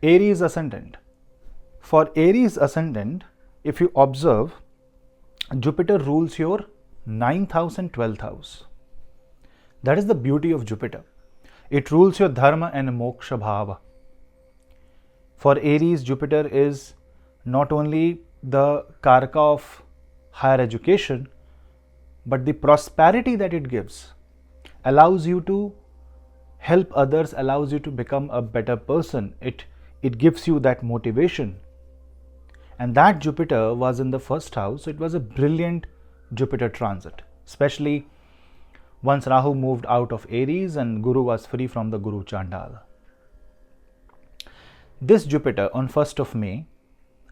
Aries ascendant. For Aries ascendant, if you observe, Jupiter rules your 9th house and 12th house. That is the beauty of Jupiter. It rules your dharma and moksha bhava. For Aries, Jupiter is not only the karaka of higher education, but the prosperity that it gives allows you to help others, allows you to become a better person. It gives you that motivation. And that Jupiter was in the first house, so it was a brilliant Jupiter transit, especially once Rahu moved out of Aries and Guru was free from the Guru Chandala. This Jupiter on 1st of May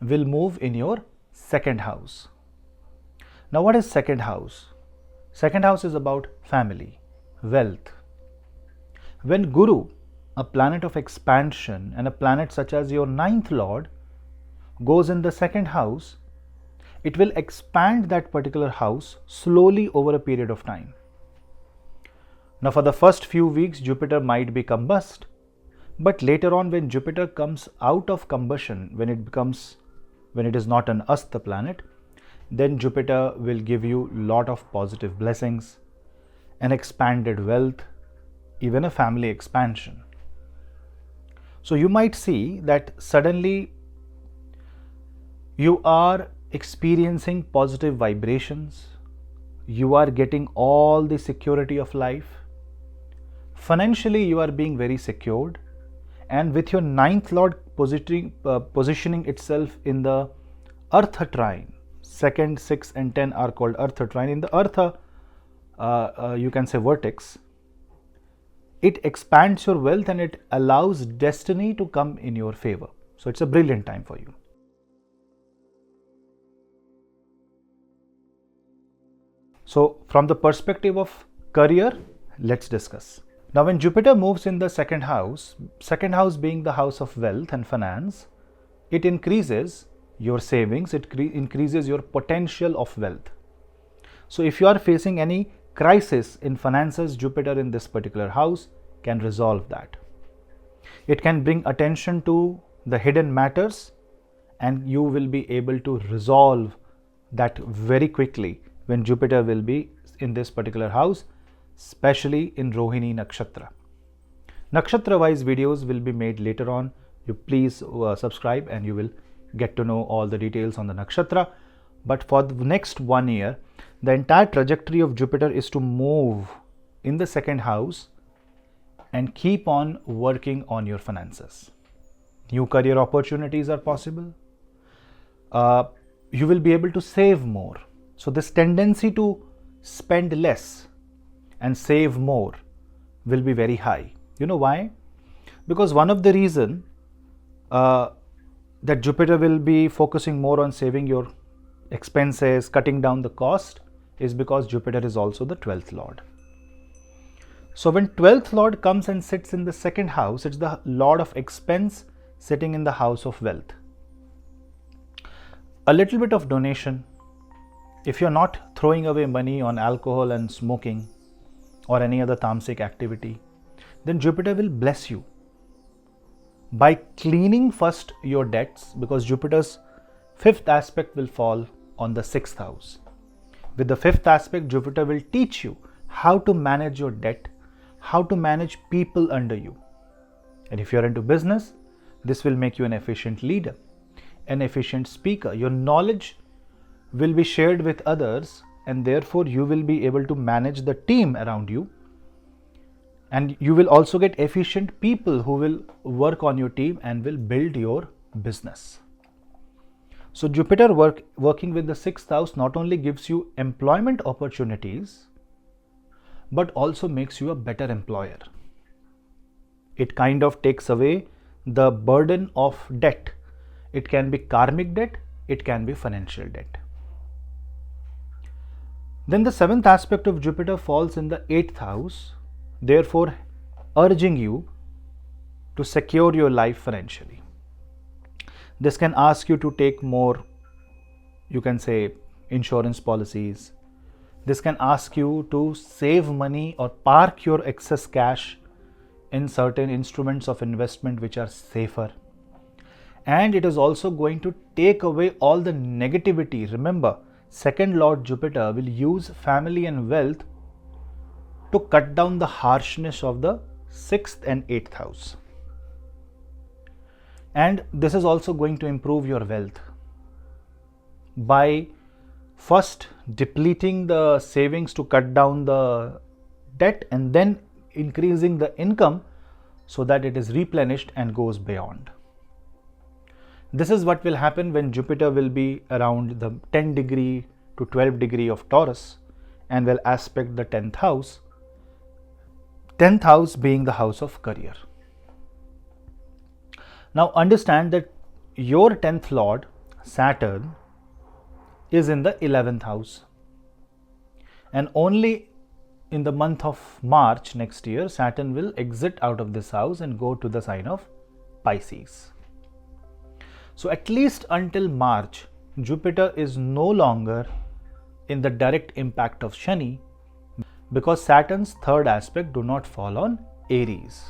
will move in your second house. Now, what is second house? Second house is about family, wealth. When Guru, a planet of expansion and a planet such as your 9th lord, goes in the second house, it will expand that particular house slowly over a period of time. Now, for the first few weeks, Jupiter might be combust, but later on, when Jupiter comes out of combustion, when it is not an Asta planet, then Jupiter will give you lot of positive blessings, an expanded wealth, even a family expansion. So you might see that suddenly you are experiencing positive vibrations, you are getting all the security of life. Financially, you are being very secured, and with your 9th lord positioning itself in the Artha trine, 2nd, 6th and 10 are called Artha trine. In the Artha, you can say vertex, it expands your wealth and it allows destiny to come in your favor. So it's a brilliant time for you. So from the perspective of career, let's discuss. Now, when Jupiter moves in the second house being the house of wealth and finance, it increases your savings, it increases your potential of wealth. So if you are facing any crisis in finances, Jupiter in this particular house can resolve that. It can bring attention to the hidden matters, and you will be able to resolve that very quickly when Jupiter will be in this particular house, especially in Rohini Nakshatra. Nakshatra wise videos will be made later on. You please subscribe and you will get to know all the details on the Nakshatra. But for the next 1 year, the entire trajectory of Jupiter is to move in the second house and keep on working on your finances. New career opportunities are possible. You will be able to save more. So this tendency to spend less and save more will be very high. You know why? Because one of the reason that Jupiter will be focusing more on saving your expenses, cutting down the cost, is because Jupiter is also the 12th lord. So when 12th lord comes and sits in the second house, it's the lord of expense sitting in the house of wealth. A little bit of donation, if you're not throwing away money on alcohol and smoking or any other tamasic activity, then Jupiter will bless you by cleaning first your debts, because Jupiter's 5th aspect will fall on the 6th house. With the 5th aspect, Jupiter will teach you how to manage your debt, how to manage people under you. And if you're into business, this will make you an efficient leader, an efficient speaker. Your knowledge will be shared with others, and therefore you will be able to manage the team around you. And you will also get efficient people who will work on your team and will build your business. So Jupiter working with the 6th house not only gives you employment opportunities, but also makes you a better employer. It kind of takes away the burden of debt. It can be karmic debt, it can be financial debt. Then the 7th aspect of Jupiter falls in the 8th house, therefore urging you to secure your life financially. This can ask you to take more, you can say, insurance policies. This can ask you to save money or park your excess cash in certain instruments of investment which are safer. and it is also going to take away all the negativity. Remember, second lord Jupiter will use family and wealth to cut down the harshness of the 6th and 8th house. And this is also going to improve your wealth by first depleting the savings to cut down the debt and then increasing the income so that it is replenished and goes beyond. This is what will happen when Jupiter will be around the 10 degree to 12 degree of Taurus and will aspect the 10th house. 10th house being the house of career. Now understand that your 10th lord Saturn is in the 11th house, and only in the month of March next year Saturn will exit out of this house and go to the sign of Pisces. So at least until March, Jupiter is no longer in the direct impact of Shani, because Saturn's third aspect do not fall on Aries.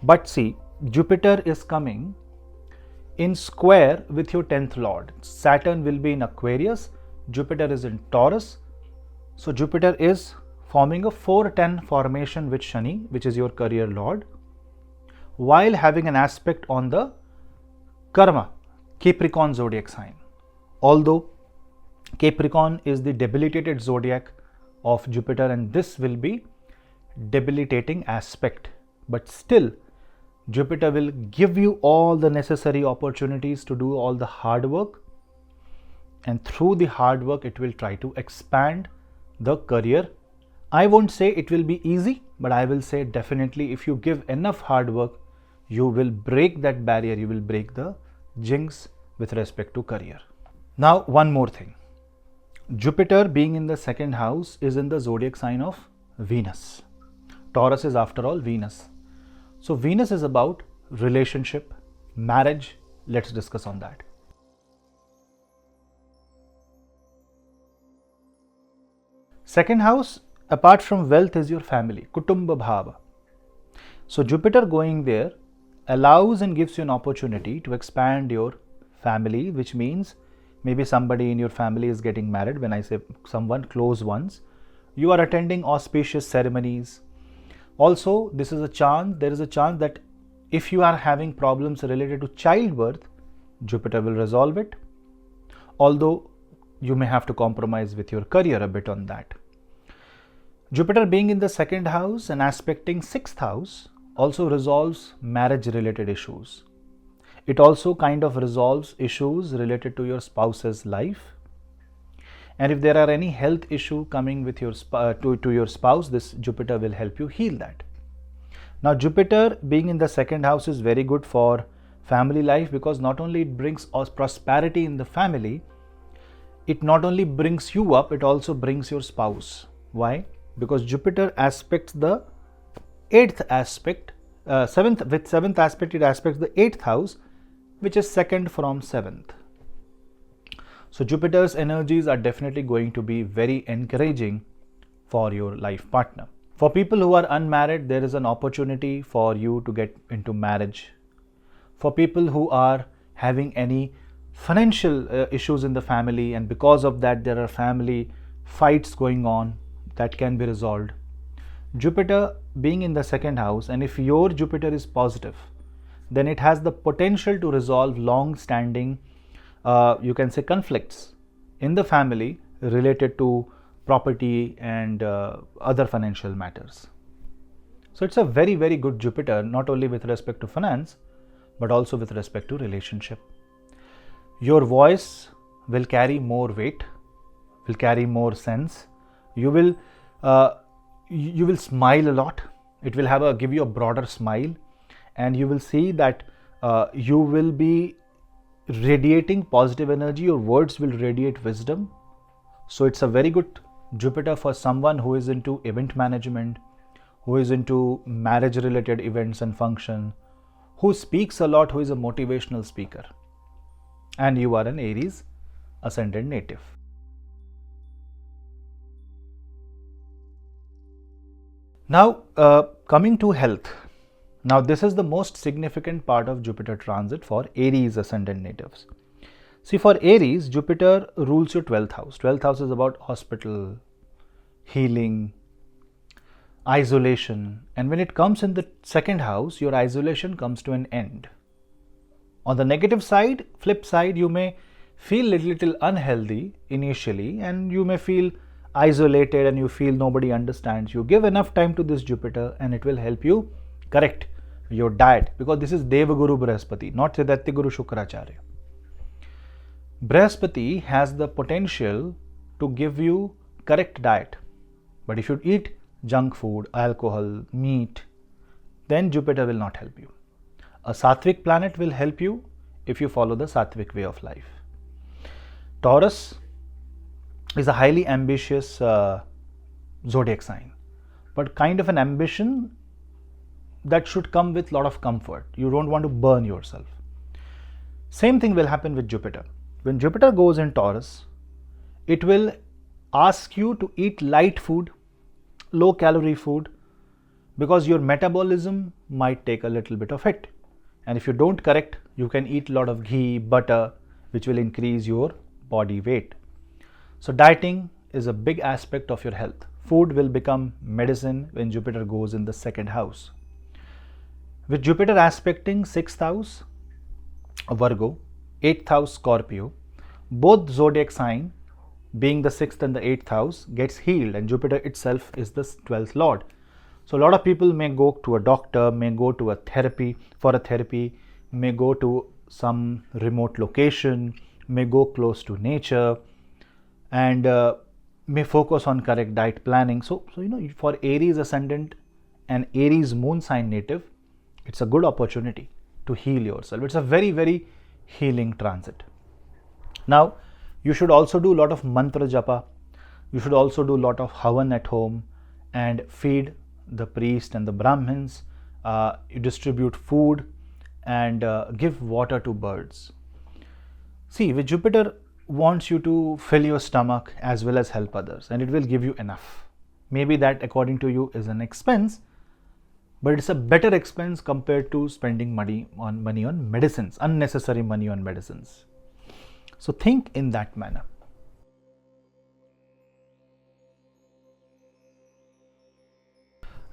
But see, Jupiter is coming in square with your 10th lord. Saturn will be in Aquarius, Jupiter is in Taurus. So Jupiter is forming a 4-10 formation with Shani, which is your career lord, while having an aspect on the Karma, Capricorn zodiac sign. Although Capricorn is the debilitated zodiac of Jupiter and this will be debilitating aspect, but still Jupiter will give you all the necessary opportunities to do all the hard work, and through the hard work it will try to expand the career. I won't say it will be easy, but I will say definitely if you give enough hard work, you will break that barrier, you will break the jinx with respect to career. Now one more thing. Jupiter being in the second house is in the zodiac sign of Venus. Taurus is after all Venus. So Venus is about relationship, marriage. Let's discuss on that. Second house, apart from wealth, is your family, Kutumba Bhava. So Jupiter going there allows and gives you an opportunity to expand your family, which means maybe somebody in your family is getting married. When I say someone, close ones, you are attending auspicious ceremonies. Also, there is a chance that if you are having problems related to childbirth, Jupiter will resolve it. Although you may have to compromise with your career a bit on that. Jupiter being in the second house and aspecting 6th house also resolves marriage related issues. It also kind of resolves issues related to your spouse's life. And if there are any health issue coming with your to your spouse, this Jupiter will help you heal that. Now Jupiter being in the second house is very good for family life, because not only it brings us prosperity in the family, it not only brings you up, it also brings your spouse. Why? Because Jupiter aspects the 8th aspect, 7th aspect, it aspects the 8th house, which is second from 7th. So Jupiter's energies are definitely going to be very encouraging for your life partner. For people who are unmarried, there is an opportunity for you to get into marriage. For people who are having any financial issues in the family, and because of that there are family fights going on, that can be resolved. Jupiter being in the second house, and if your Jupiter is positive, then it has the potential to resolve long-standing you can say conflicts in the family related to property and other financial matters. So it's a very, very good Jupiter, not only with respect to finance, but also with respect to relationship. Your voice will carry more weight, will carry more sense. You will smile a lot. It will give you a broader smile, and you will see that you will be radiating positive energy. Your words will radiate wisdom. So it's a very good Jupiter for someone who is into event management, who is into marriage related events and function, who speaks a lot, who is a motivational speaker. And you are an Aries ascendant native. Now coming to health. Now this is the most significant part of Jupiter transit for Aries ascendant natives. See, for Aries, Jupiter rules your 12th house. 12th house is about hospital, healing, isolation, and when it comes in the second house, your isolation comes to an end. On the negative side, flip side, you may feel little unhealthy initially, and you may feel isolated and you feel nobody understands you. Give enough time to this Jupiter and it will help you correct your diet, because this is Devaguru Brihaspati, not Siddharthi Guru Shukracharya. Brihaspati has the potential to give you correct diet, but if you eat junk food, alcohol, meat, then Jupiter will not help you. A Sattvic planet will help you if you follow the Sattvic way of life. Taurus is a highly ambitious zodiac sign, but kind of an ambition that should come with a lot of comfort. You don't want to burn yourself. Same thing will happen with Jupiter. When Jupiter goes in Taurus, it will ask you to eat light food, low calorie food, because your metabolism might take a little bit of hit. And if you don't correct, you can eat a lot of ghee, butter, which will increase your body weight. So dieting is a big aspect of your health. Food will become medicine when Jupiter goes in the second house. With Jupiter aspecting 6th house, Virgo, 8th house, Scorpio, both zodiac sign being the 6th and the 8th house gets healed, and Jupiter itself is the 12th lord. So a lot of people may go to a doctor, may go to a therapy, may go to some remote location, may go close to nature, and may focus on correct diet planning. So for Aries ascendant and Aries moon sign native, it's a good opportunity to heal yourself. It's a very, very healing transit. Now, you should also do a lot of mantra japa. You should also do a lot of havan at home and feed the priest and the Brahmins. You distribute food and give water to birds. See, with Jupiter wants you to fill your stomach as well as help others, and it will give you enough. Maybe that according to you is an expense, but it's a better expense compared to spending money on medicines, unnecessary money on medicines. So think in that manner.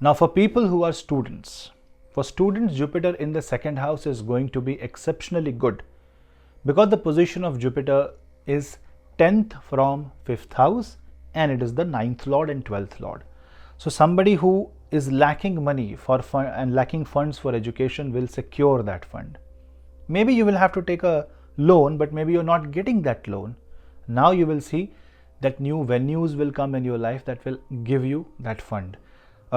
Now for people who are students, for students, Jupiter in the second house is going to be exceptionally good, because the position of Jupiter is 10th from 5th house and it is the 9th lord and 12th lord. So somebody who is lacking money for fund and lacking funds for education will secure that fund. Maybe you will have to take a loan, but maybe you're not getting that loan. Now you will see that new venues will come in your life that will give you that fund.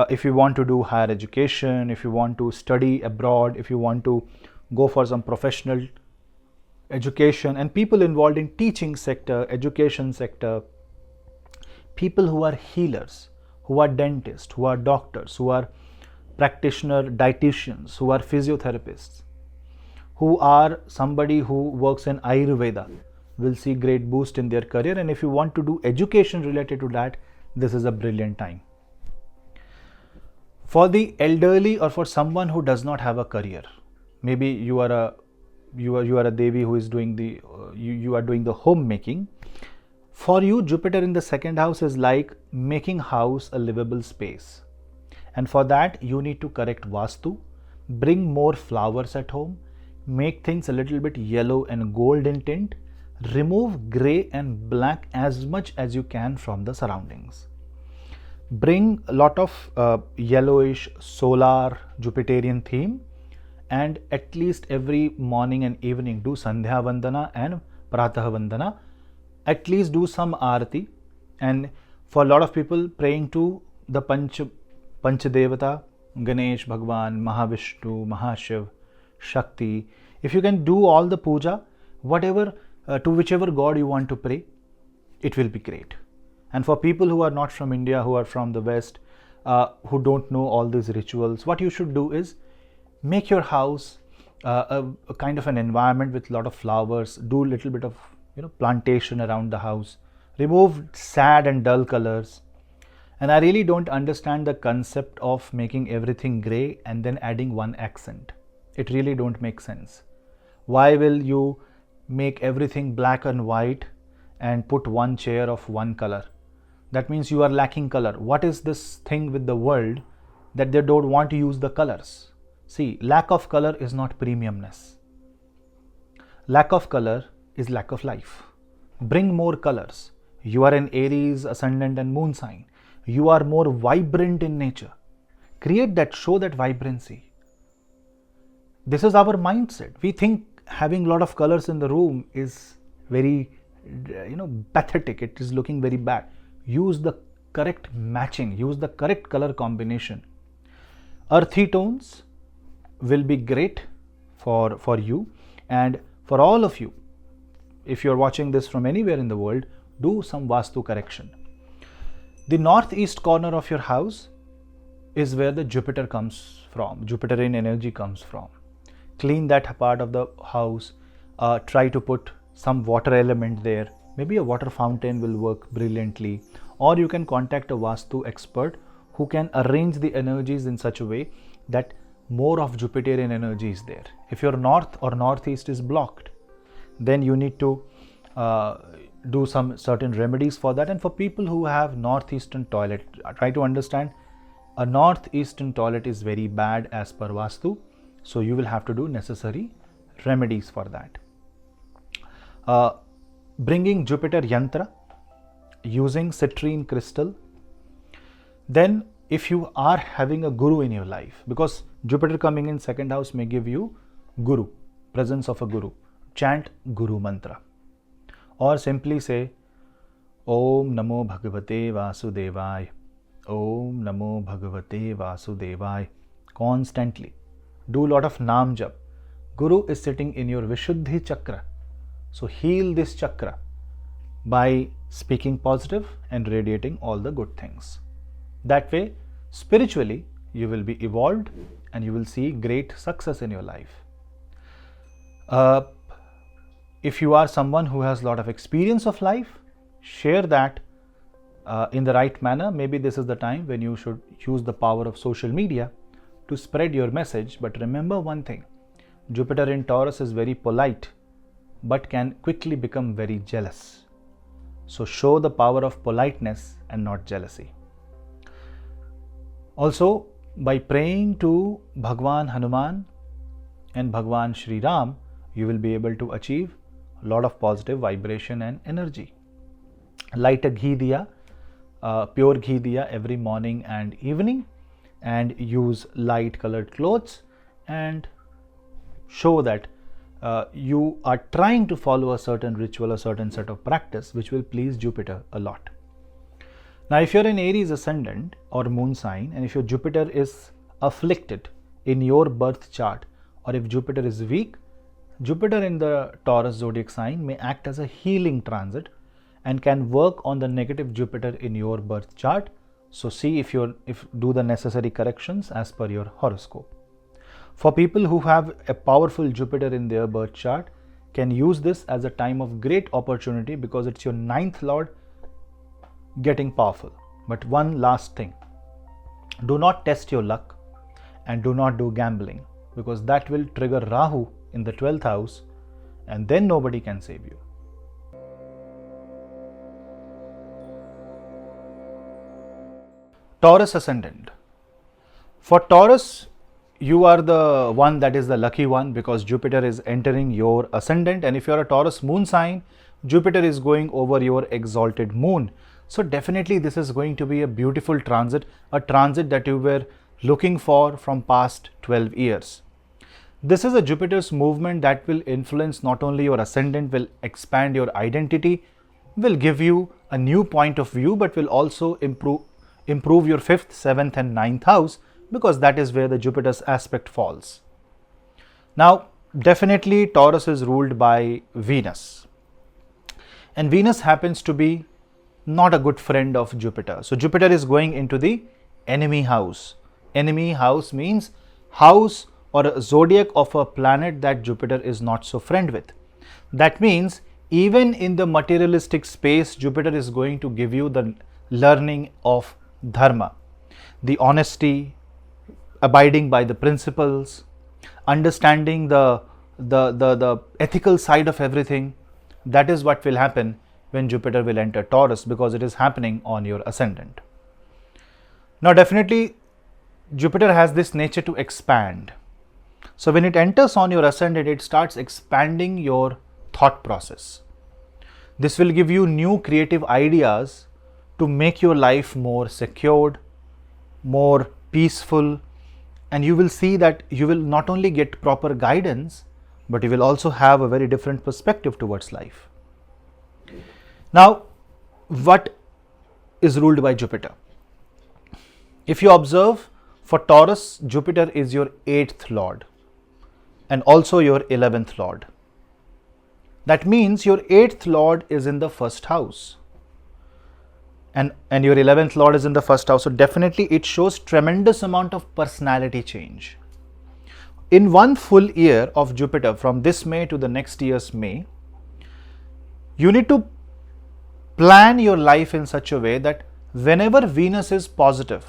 If you want to do higher education, if you want to study abroad, if you want to go for some professional education, and people involved in teaching sector, education sector, people who are healers, who are dentists, who are doctors, who are practitioner dietitians, who are physiotherapists, who are somebody who works in Ayurveda, will see great boost in their career. And if you want to do education related to that, this is a brilliant time. For the elderly or for someone who does not have a career, maybe you are a Devi who is doing you are doing the homemaking. For you, Jupiter in the second house is like making house a livable space. And for that, you need to correct Vastu, bring more flowers at home, make things a little bit yellow and gold in tint, remove grey and black as much as you can from the surroundings. Bring a lot of yellowish, solar, Jupiterian theme, and at least every morning and evening do Sandhya Vandana and Pratah Vandana. At least do some Aarti, and for a lot of people praying to the Panchadevata, Ganesh, Bhagwan, Mahavishnu, Mahashiv, Shakti. If you can do all the puja, whatever to whichever god you want to pray, it will be great. And for people who are not from India, who are from the West, who don't know all these rituals, what you should do is make your house a kind of an environment with a lot of flowers, do a little bit of plantation around the house, remove sad and dull colors, And I really don't understand the concept of making everything gray and then adding one accent. It really don't make sense. Why will you make everything black and white and put one chair of one color? That means you are lacking color. What is this thing with the world that they don't want to use the colors? See, lack of color is not premiumness. Lack of color is lack of life. Bring more colors. You are an Aries, ascendant and moon sign. You are more vibrant in nature. Create that, show that vibrancy. This is our mindset. We think having a lot of colors in the room is very, pathetic. It is looking very bad. Use the correct matching. Use the correct color combination. Earthy tones will be great for you and for all of you. If you are watching this from anywhere in the world, do some Vastu correction. The northeast corner of your house is where the Jupiter comes from. Jupiterian energy comes from. Clean that part of the house. Try to put some water element there. Maybe a water fountain will work brilliantly. Or you can contact a Vastu expert who can arrange the energies in such a way that more of Jupiterian energy is there. If your north or northeast is blocked, then you need to do some certain remedies for that. And for people who have northeastern toilet, try to understand a northeastern toilet is very bad as per Vastu. So you will have to do necessary remedies for that. Bringing Jupiter Yantra, using citrine crystal. Then if you are having a guru in your life, because Jupiter coming in second house may give you guru, presence of a guru, chant Guru Mantra. Or simply say, Om Namo Bhagavate Vasudevaya, Om Namo Bhagavate Vasudevaya, constantly. Do a lot of Nam Jap. Guru is sitting in your Vishuddhi Chakra. So heal this chakra by speaking positive and radiating all the good things. That way, spiritually, you will be evolved and you will see great success in your life. If you are someone who has a lot of experience of life, share that in the right manner. Maybe this is the time when you should use the power of social media to spread your message. But remember one thing, Jupiter in Taurus is very polite, but can quickly become very jealous. So show the power of politeness and not jealousy. Also, by praying to Bhagwan Hanuman and Bhagwan Shri Ram, you will be able to achieve a lot of positive vibration and energy. Light a ghee diya, pure ghee diya every morning and evening, and use light colored clothes and show that you are trying to follow a certain ritual, a certain set of practice which will please Jupiter a lot. Now, if you're an Aries ascendant or moon sign, and if your Jupiter is afflicted in your birth chart, or if Jupiter is weak, Jupiter in the Taurus zodiac sign may act as a healing transit and can work on the negative Jupiter in your birth chart. So see if do the necessary corrections as per your horoscope. For people who have a powerful Jupiter in their birth chart, can use this as a time of great opportunity because it's your ninth lord getting powerful. But one last thing, do not test your luck and do not do gambling, because that will trigger Rahu in the 12th house and then nobody can save you. Taurus ascendant. For Taurus, you are the one that is the lucky one because Jupiter is entering your ascendant, and if you are a Taurus moon sign, Jupiter is going over your exalted moon. So definitely this is going to be a beautiful transit, a transit that you were looking for from past 12 years. This is a Jupiter's movement that will influence not only your ascendant, will expand your identity, will give you a new point of view, but will also improve your 5th, 7th and 9th house, because that is where the Jupiter's aspect falls. Now, definitely Taurus is ruled by Venus, and Venus happens to be not a good friend of Jupiter. So Jupiter is going into the enemy house. Enemy house means house or a zodiac of a planet that Jupiter is not so friend with. That means even in the materialistic space, Jupiter is going to give you the learning of dharma, the honesty, abiding by the principles, understanding the ethical side of everything. That is what will happen when Jupiter will enter Taurus, because it is happening on your ascendant. Now definitely Jupiter has this nature to expand. So when it enters on your ascendant, it starts expanding your thought process. This will give you new creative ideas to make your life more secured, more peaceful, and you will see that you will not only get proper guidance, but you will also have a very different perspective towards life. Now, what is ruled by Jupiter? If you observe, for Taurus, Jupiter is your 8th lord and also your 11th lord. That means your 8th lord is in the first house and your 11th lord is in the first house. So definitely it shows tremendous amount of personality change. In one full year of Jupiter, from this May to the next year's May, you need to plan your life in such a way that whenever Venus is positive,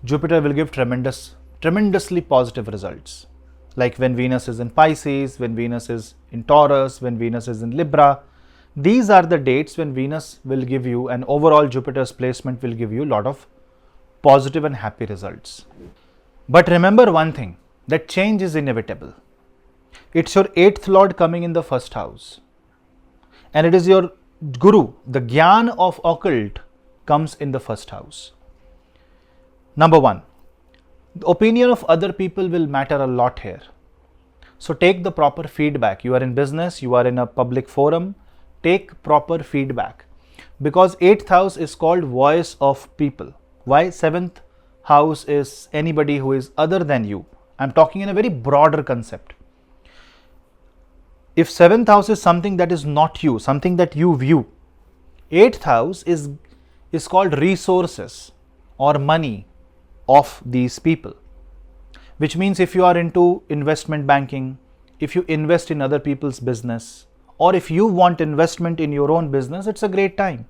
Jupiter will give tremendously positive results. Like when Venus is in Pisces, when Venus is in Taurus, when Venus is in Libra. These are the dates when Venus will give you, and overall Jupiter's placement will give you a lot of positive and happy results. But remember one thing, that change is inevitable. It's your 8th lord coming in the first house. And it is your guru, the Gyan of occult comes in the first house. Number one, the opinion of other people will matter a lot here. So take the proper feedback. You are in business, you are in a public forum, take proper feedback. Because 8th house is called voice of people. Why? 7th house is anybody who is other than you. I'm talking in a very broader concept. If 7th house is something that is not you, something that you view, 8th house is called resources or money of these people. Which means if you are into investment banking, if you invest in other people's business, or if you want investment in your own business, it's a great time.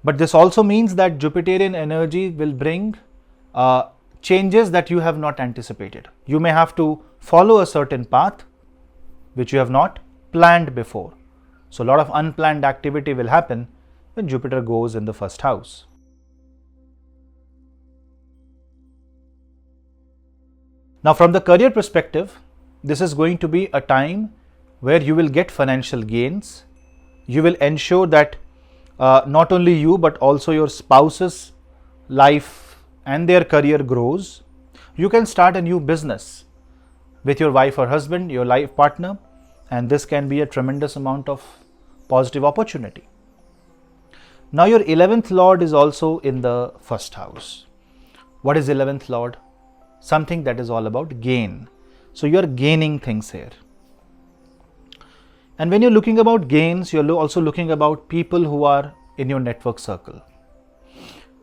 But this also means that Jupiterian energy will bring changes that you have not anticipated. You may have to follow a certain path which you have not planned before. So a lot of unplanned activity will happen when Jupiter goes in the first house. Now from the career perspective, this is going to be a time where you will get financial gains. You will ensure that not only you but also your spouse's life and their career grows. You can start a new business with your wife or husband, your life partner, and this can be a tremendous amount of positive opportunity. Now your 11th lord is also in the first house. What is 11th lord? Something that is all about gain. So you are gaining things here. And when you're looking about gains, you're also looking about people who are in your network circle.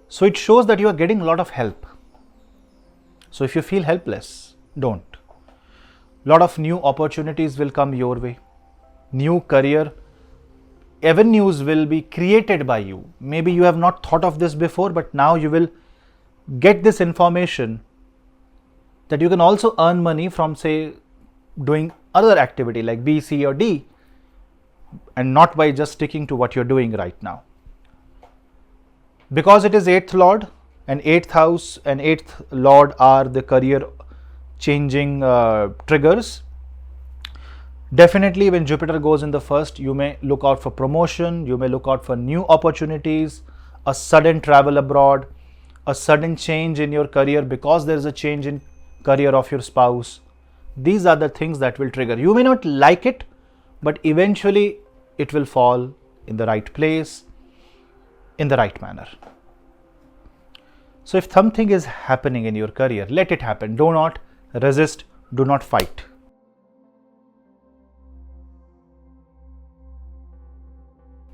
So it shows that you are getting a lot of help. So if you feel helpless, don't. A lot of new opportunities will come your way. New career avenues will be created by you. Maybe you have not thought of this before, but now you will get this information that you can also earn money from, say, doing other activity like B, C or D, and not by just sticking to what you're doing right now. Because it is 8th lord and 8th house and 8th lord are the career changing triggers. Definitely when Jupiter goes in the first, you may look out for promotion, you may look out for new opportunities, a sudden travel abroad, a sudden change in your career because there is a change in career of your spouse. These are the things that will trigger. You may not like it, but eventually it will fall in the right place, in the right manner. So if something is happening in your career, let it happen. Do not resist, do not fight.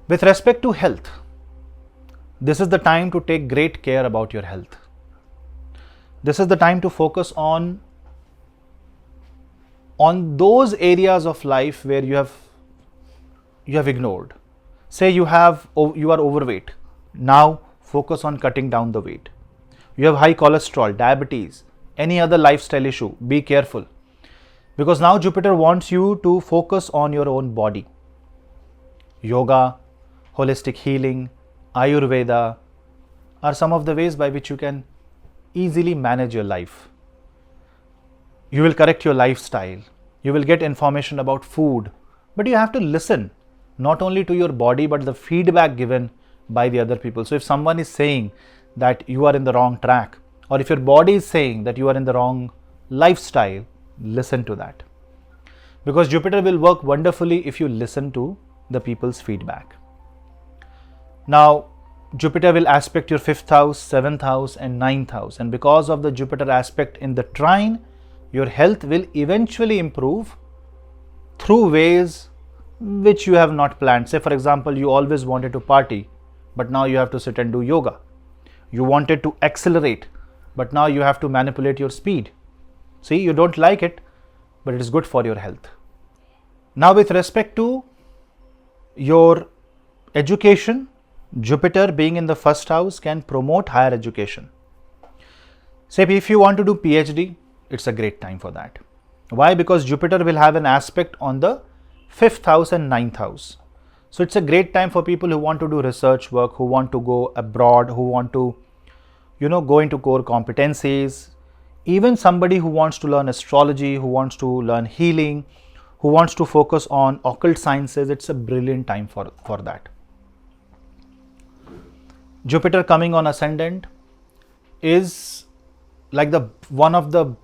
With respect to health, this is the time to take great care about your health. This is the time to focus on those areas of life where you have ignored. Say you are overweight. Now focus on cutting down the weight. You have high cholesterol, diabetes, any other lifestyle issue, be careful. Because now Jupiter wants you to focus on your own body. Yoga, holistic healing, Ayurveda are some of the ways by which you can easily manage your life. You will correct your lifestyle. You will get information about food. But you have to listen not only to your body but the feedback given by the other people. So if someone is saying that you are in the wrong track, or if your body is saying that you are in the wrong lifestyle, listen to that. Because Jupiter will work wonderfully if you listen to the people's feedback. Now, Jupiter will aspect your 5th house, 7th house and 9th house. And because of the Jupiter aspect in the trine, your health will eventually improve through ways which you have not planned. Say for example, you always wanted to party, but now you have to sit and do yoga. You wanted to accelerate, but now you have to manipulate your speed. See, you don't like it, but it is good for your health. Now with respect to your education, Jupiter being in the 1st house can promote higher education. Say if you want to do PhD, it's a great time for that. Why? Because Jupiter will have an aspect on the 5th house and 9th house. So it's a great time for people who want to do research work, who want to go abroad, who want to, go into core competencies. Even somebody who wants to learn astrology, who wants to learn healing, who wants to focus on occult sciences, it's a brilliant time for that. Jupiter coming on ascendant is like one of the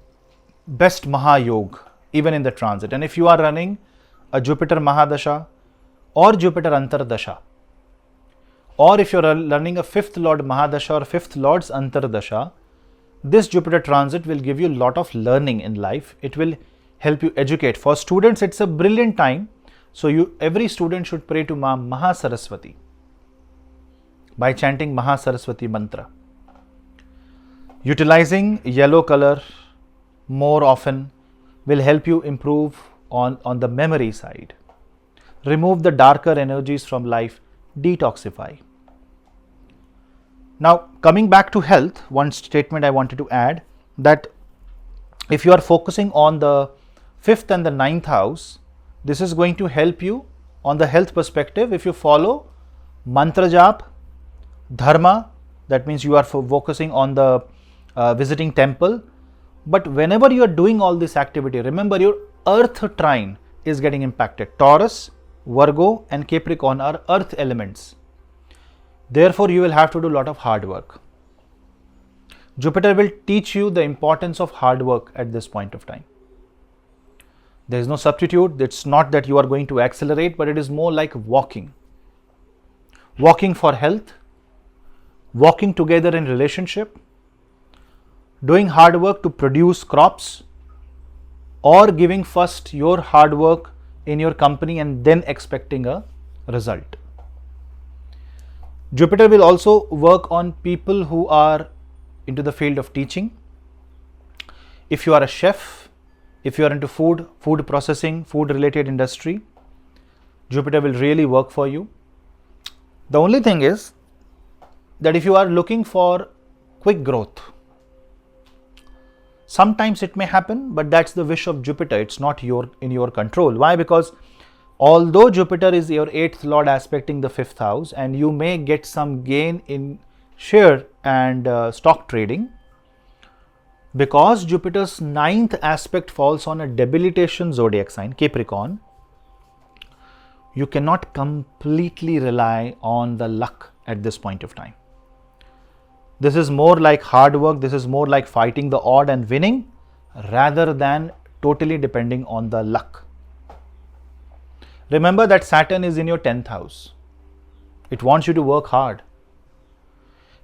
best Mahayog even in the transit. And if you are running a Jupiter Mahadasha or Jupiter Antardasha, or if you are learning a 5th Lord Mahadasha or 5th Lord's Antardasha, this Jupiter transit will give you a lot of learning in life. It will help you educate. For students, it's a brilliant time. So every student should pray to Ma Mahasaraswati by chanting Mahasaraswati mantra. Utilizing yellow color more often will help you improve on the memory side. Remove the darker energies from life, detoxify. Now coming back to health, one statement I wanted to add, that if you are focusing on the 5th and the 9th house, this is going to help you on the health perspective if you follow mantra jap, dharma, that means you are focusing on the visiting temple. But whenever you are doing all this activity, remember your earth trine is getting impacted. Taurus, Virgo and Capricorn are earth elements. Therefore, you will have to do a lot of hard work. Jupiter will teach you the importance of hard work at this point of time. There is no substitute. It's not that you are going to accelerate, but it is more like walking. Walking for health, walking together in relationship, doing hard work to produce crops, or giving first your hard work in your company and then expecting a result. Jupiter will also work on people who are into the field of teaching. If you are a chef, if you are into food processing, food related industry, Jupiter will really work for you. The only thing is that if you are looking for quick growth, sometimes it may happen, but that's the wish of Jupiter. It's not in your control. Why? Because although Jupiter is your 8th Lord aspecting the 5th house, and you may get some gain in share and stock trading, because Jupiter's 9th aspect falls on a debilitation zodiac sign, Capricorn, you cannot completely rely on the luck at this point of time. This is more like hard work, this is more like fighting the odd and winning, rather than totally depending on the luck. Remember that Saturn is in your 10th house. It wants you to work hard.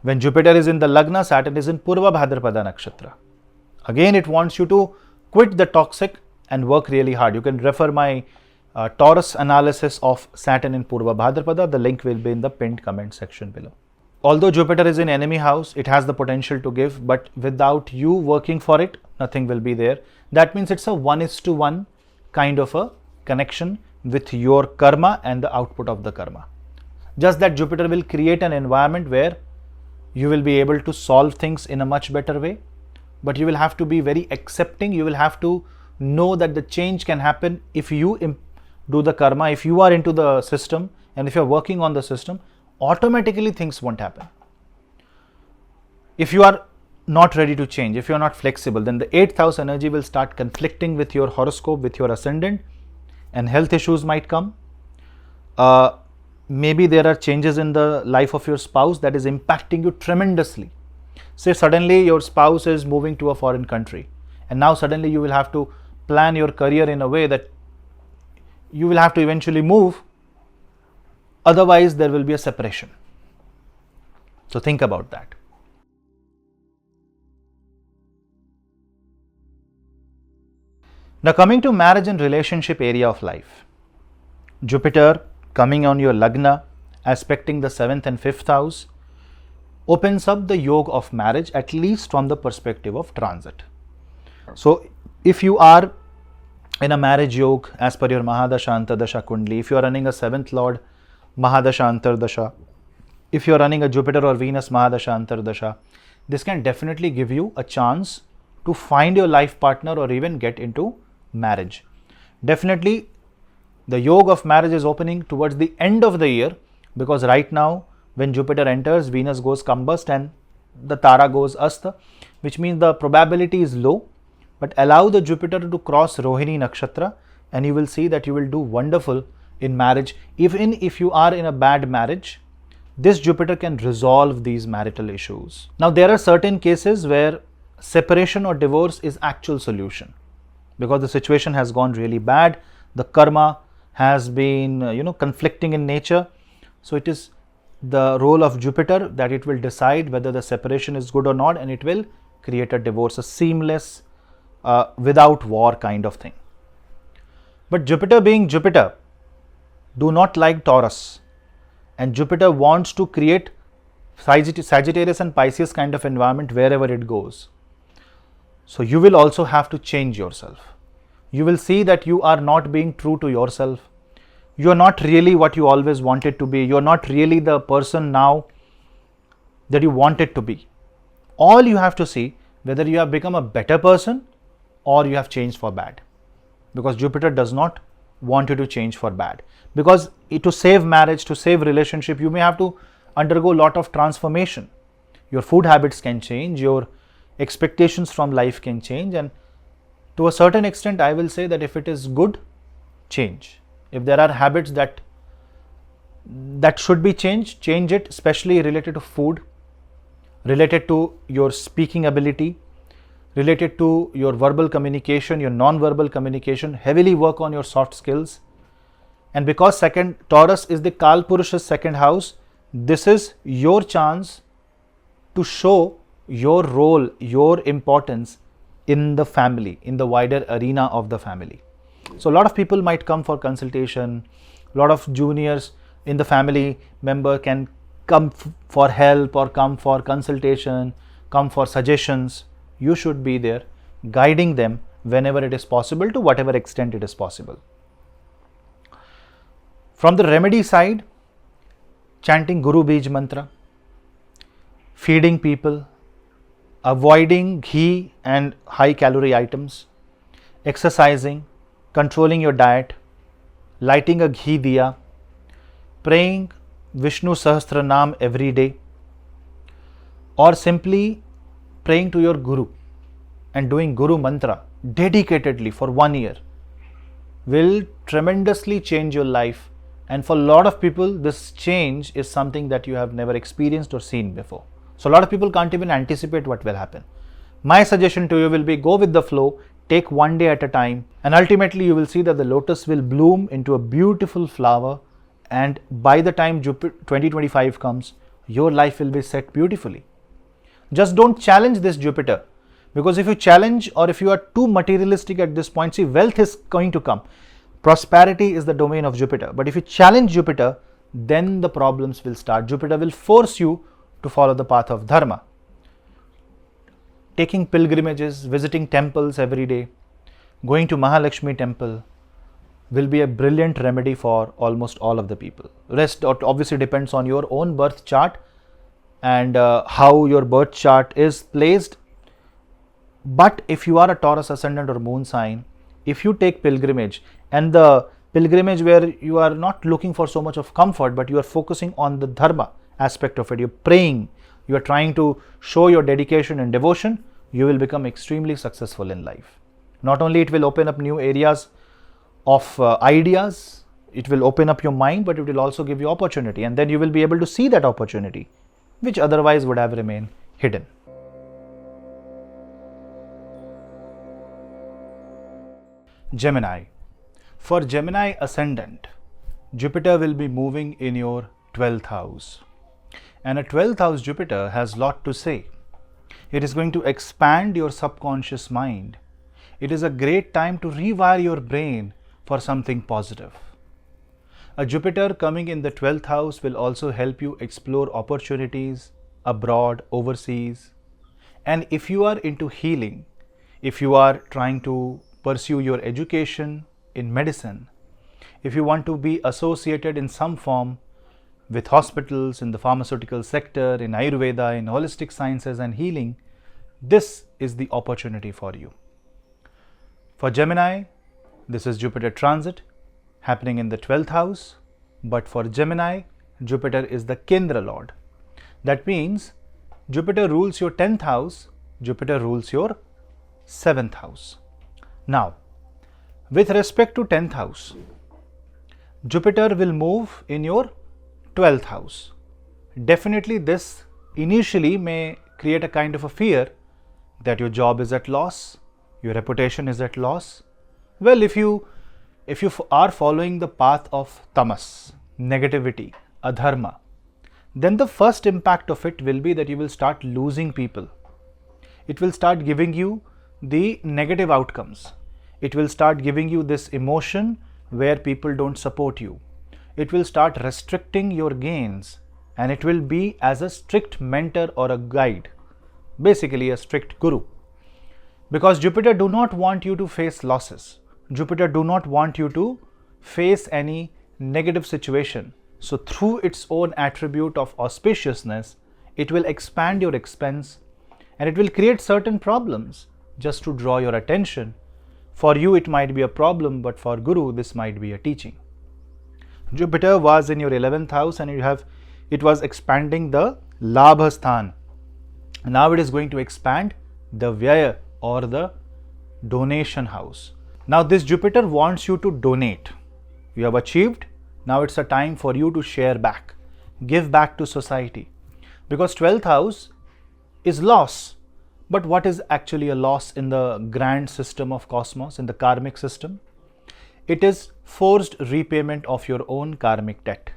When Jupiter is in the Lagna, Saturn is in Purva Bhadrapada Nakshatra. Again, it wants you to quit the toxic and work really hard. You can refer my Taurus analysis of Saturn in Purva Bhadrapada. The link will be in the pinned comment section below. Although Jupiter is in enemy house, it has the potential to give, but without you working for it, nothing will be there. That means it's a 1:1 kind of a connection with your karma and the output of the karma. Just that Jupiter will create an environment where You will be able to solve things in a much better way, but you will have to be very accepting. You will have to know that the change can happen if you do the karma, if you are into the system, and if you're working on the system, automatically things won't happen. If you are not ready to change, if you're not flexible, then the 8th house energy will start conflicting with your horoscope, with your ascendant, and health issues might come. Maybe there are changes in the life of your spouse that is impacting you tremendously. Say suddenly your spouse is moving to a foreign country, and now suddenly you will have to plan your career in a way that you will have to eventually move, otherwise there will be a separation. So think about that. Now coming to marriage and relationship area of life, Jupiter coming on your Lagna, aspecting the 7th and 5th house, opens up the yoga of marriage, at least from the perspective of transit. So if you are in a marriage yoga as per your Mahadasha Antardasha Kundli, if you are running a 7th Lord Mahadasha Antardasha, if you are running a Jupiter or Venus Mahadasha Antardasha, this can definitely give you a chance to find your life partner or even get into marriage. Definitely the yoga of marriage is opening towards the end of the year, because right now when Jupiter enters, Venus goes combust and the Tara goes Asta, which means the probability is low. But allow the Jupiter to cross Rohini Nakshatra and you will see that you will do wonderful in marriage. Even if you are in a bad marriage, this Jupiter can resolve these marital issues. Now there are certain cases where separation or divorce is actual solution, because the situation has gone really bad. The karma has been conflicting in nature. So it is the role of Jupiter that it will decide whether the separation is good or not, and it will create a divorce, a seamless without war kind of thing. But Jupiter being Jupiter do not like Taurus, and Jupiter wants to create Sagittarius and Pisces kind of environment wherever it goes. So you will also have to change yourself. You will see that you are not being true to yourself. You are not really what you always wanted to be. You are not really the person now that you wanted to be. All you have to see whether you have become a better person or you have changed for bad, because Jupiter does not want you to change for bad, because to save marriage, to save relationship, you may have to undergo a lot of transformation. Your food habits can change, your expectations from life can change, and to a certain extent I will say that if it is good, change. If there are habits that should be changed, change it, especially related to food, related to your speaking ability, related to your verbal communication, your non-verbal communication. Heavily work on your soft skills. And because Taurus is the Kalpurusha's 2nd house, this is your chance to show your role, your importance in the family, in the wider arena of the family. So a lot of people might come for consultation, a lot of juniors in the family member can come for help or come for consultation, come for suggestions. You should be there guiding them whenever it is possible, to whatever extent it is possible. From the remedy side, chanting Guru Bij mantra, feeding people, avoiding ghee and high calorie items, exercising, controlling your diet, lighting a ghee diya, praying Vishnu Sahasranam every day, or simply praying to your Guru and doing Guru mantra dedicatedly for 1 year will tremendously change your life. And for a lot of people, this change is something that you have never experienced or seen before. So a lot of people can't even anticipate what will happen. My suggestion to you will be, go with the flow, take 1 day at a time, and ultimately you will see that the lotus will bloom into a beautiful flower, and by the time 2025 comes, your life will be set beautifully. Just don't challenge this Jupiter, because if you challenge or if you are too materialistic at this point, see, wealth is going to come. Prosperity is the domain of Jupiter. But if you challenge Jupiter, then the problems will start. Jupiter will force you to follow the path of Dharma. Taking pilgrimages, visiting temples every day, going to Mahalakshmi temple will be a brilliant remedy for almost all of the people. Rest obviously depends on your own birth chart. and how your birth chart is placed. But if you are a Taurus ascendant or moon sign, if you take pilgrimage, and the pilgrimage where you are not looking for so much of comfort, but you are focusing on the dharma aspect of it, you're praying, you are trying to show your dedication and devotion, you will become extremely successful in life. Not only it will open up new areas of ideas, it will open up your mind, but it will also give you opportunity, and then you will be able to see that opportunity which otherwise would have remained hidden. Gemini. For Gemini ascendant, Jupiter will be moving in your 12th house. And a 12th house Jupiter has lot to say. It is going to expand your subconscious mind. It is a great time to rewire your brain for something positive. A Jupiter coming in the 12th house will also help you explore opportunities abroad, overseas. And if you are into healing, if you are trying to pursue your education in medicine, if you want to be associated in some form with hospitals, in the pharmaceutical sector, in Ayurveda, in holistic sciences and healing, this is the opportunity for you. For Gemini, this is Jupiter transit happening in the 12th house, but for Gemini, Jupiter is the Kendra Lord. That means Jupiter rules your 10th house, Jupiter rules your 7th house. Now, with respect to 10th house, Jupiter will move in your 12th house. Definitely this initially may create a kind of a fear that your job is at loss, your reputation is at loss. Well, if you are following the path of tamas, negativity, adharma, then the first impact of it will be that you will start losing people. It will start giving you the negative outcomes. It will start giving you this emotion where people don't support you. It will start restricting your gains, and it will be as a strict mentor or a guide, basically a strict guru. Because Jupiter do not want you to face losses. Jupiter do not want you to face any negative situation. So through its own attribute of auspiciousness, it will expand your expense, and it will create certain problems just to draw your attention. For you it might be a problem, but for Guru this might be a teaching. Jupiter was in your 11th house, and it was expanding the Labha Sthan. Now it is going to expand the Vyaya or the donation house. Now this Jupiter wants you to donate. You have achieved. Now it's a time for you to share back, give back to society. Because 12th house is loss. But what is actually a loss in the grand system of cosmos, in the karmic system? It is forced repayment of your own karmic debt.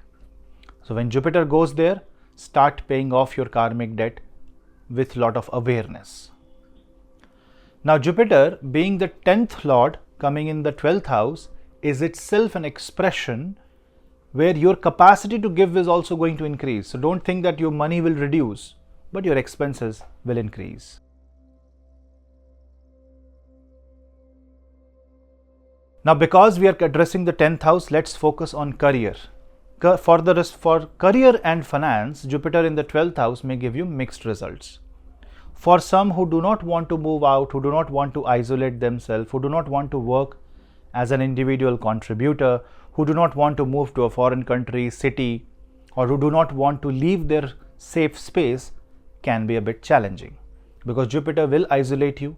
So when Jupiter goes there, start paying off your karmic debt with lot of awareness. Now Jupiter, being the 10th Lord coming in the 12th house, is itself an expression where your capacity to give is also going to increase. So don't think that your money will reduce, but your expenses will increase. Now, because we are addressing the 10th house, let's focus on career. For career and finance, Jupiter in the 12th house may give you mixed results. For some who do not want to move out, who do not want to isolate themselves, who do not want to work as an individual contributor, who do not want to move to a foreign country, city, or who do not want to leave their safe space, can be a bit challenging. Because Jupiter will isolate you,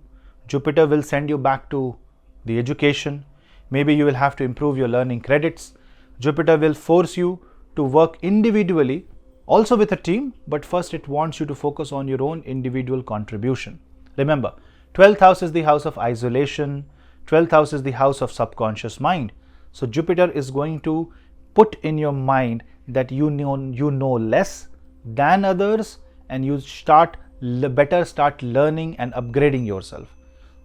Jupiter will send you back to the education. Maybe you will have to improve your learning credits. Jupiter will force you to work individually, also with a team, but first it wants you to focus on your own individual contribution. Remember, 12th house is the house of isolation, 12th house is the house of subconscious mind. So Jupiter is going to put in your mind that you know less than others, and you better start learning and upgrading yourself.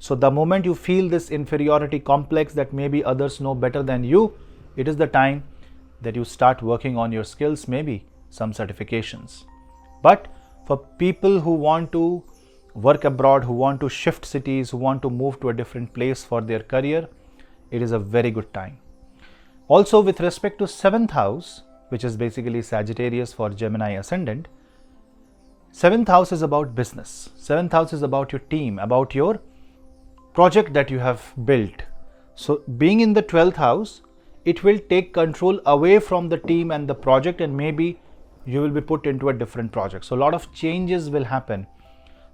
So the moment you feel this inferiority complex that maybe others know better than you, it is the time that you start working on your skills, maybe some certifications. But for people who want to work abroad, who want to shift cities, who want to move to a different place for their career, it is a very good time. Also with respect to 7th house, which is basically Sagittarius for Gemini ascendant, 7th house is about business. 7th house is about your team, about your project that you have built. So being in the 12th house, it will take control away from the team and the project, and maybe you will be put into a different project. So a lot of changes will happen.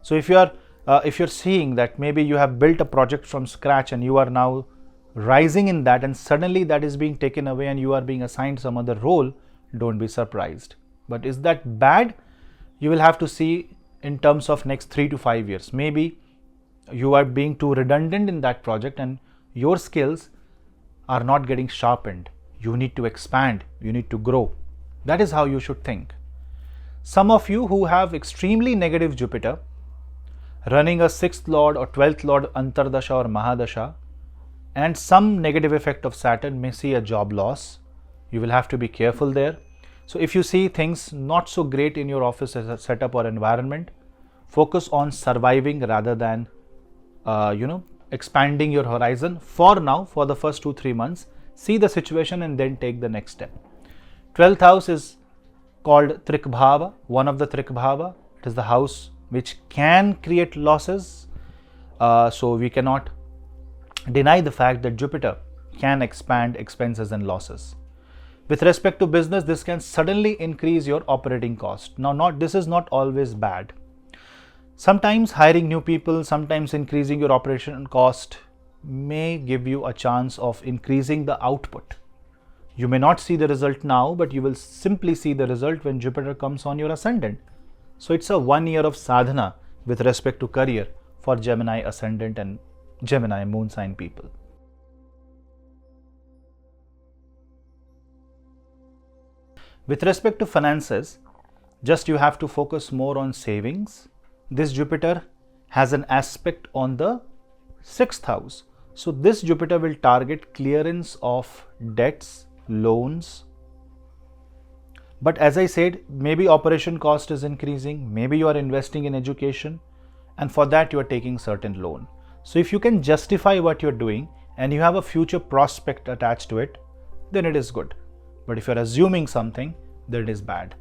So if you're seeing that maybe you have built a project from scratch and you are now rising in that, and suddenly that is being taken away and you are being assigned some other role, don't be surprised. But is that bad? You will have to see in terms of next 3 to 5 years. Maybe you are being too redundant in that project and your skills are not getting sharpened. You need to expand, you need to grow. That is how you should think. Some of you who have extremely negative Jupiter running a 6th lord or 12th lord Antardasha or Mahadasha, and some negative effect of Saturn, may see a job loss. You will have to be careful there. So if you see things not so great in your office as a setup or environment, focus on surviving rather than expanding your horizon. For now, for the first 2-3 months, see the situation and then take the next step. 12th house is called Trikbhava, one of the Trikbhava. It is the house which can create losses. So we cannot deny the fact that Jupiter can expand expenses and losses. With respect to business, this can suddenly increase your operating cost. Now, this is not always bad. Sometimes hiring new people, sometimes increasing your operation cost may give you a chance of increasing the output. You may not see the result now, but you will simply see the result when Jupiter comes on your ascendant. So it's a 1 year of sadhana with respect to career for Gemini ascendant and Gemini moon sign people. With respect to finances, just you have to focus more on savings. This Jupiter has an aspect on the 6th house. So this Jupiter will target clearance of debts, loans. But as I said, maybe operation cost is increasing, maybe you are investing in education, and for that you are taking certain loan. So if you can justify what you're doing and you have a future prospect attached to it, then it is good. But if you're assuming something, then it is bad.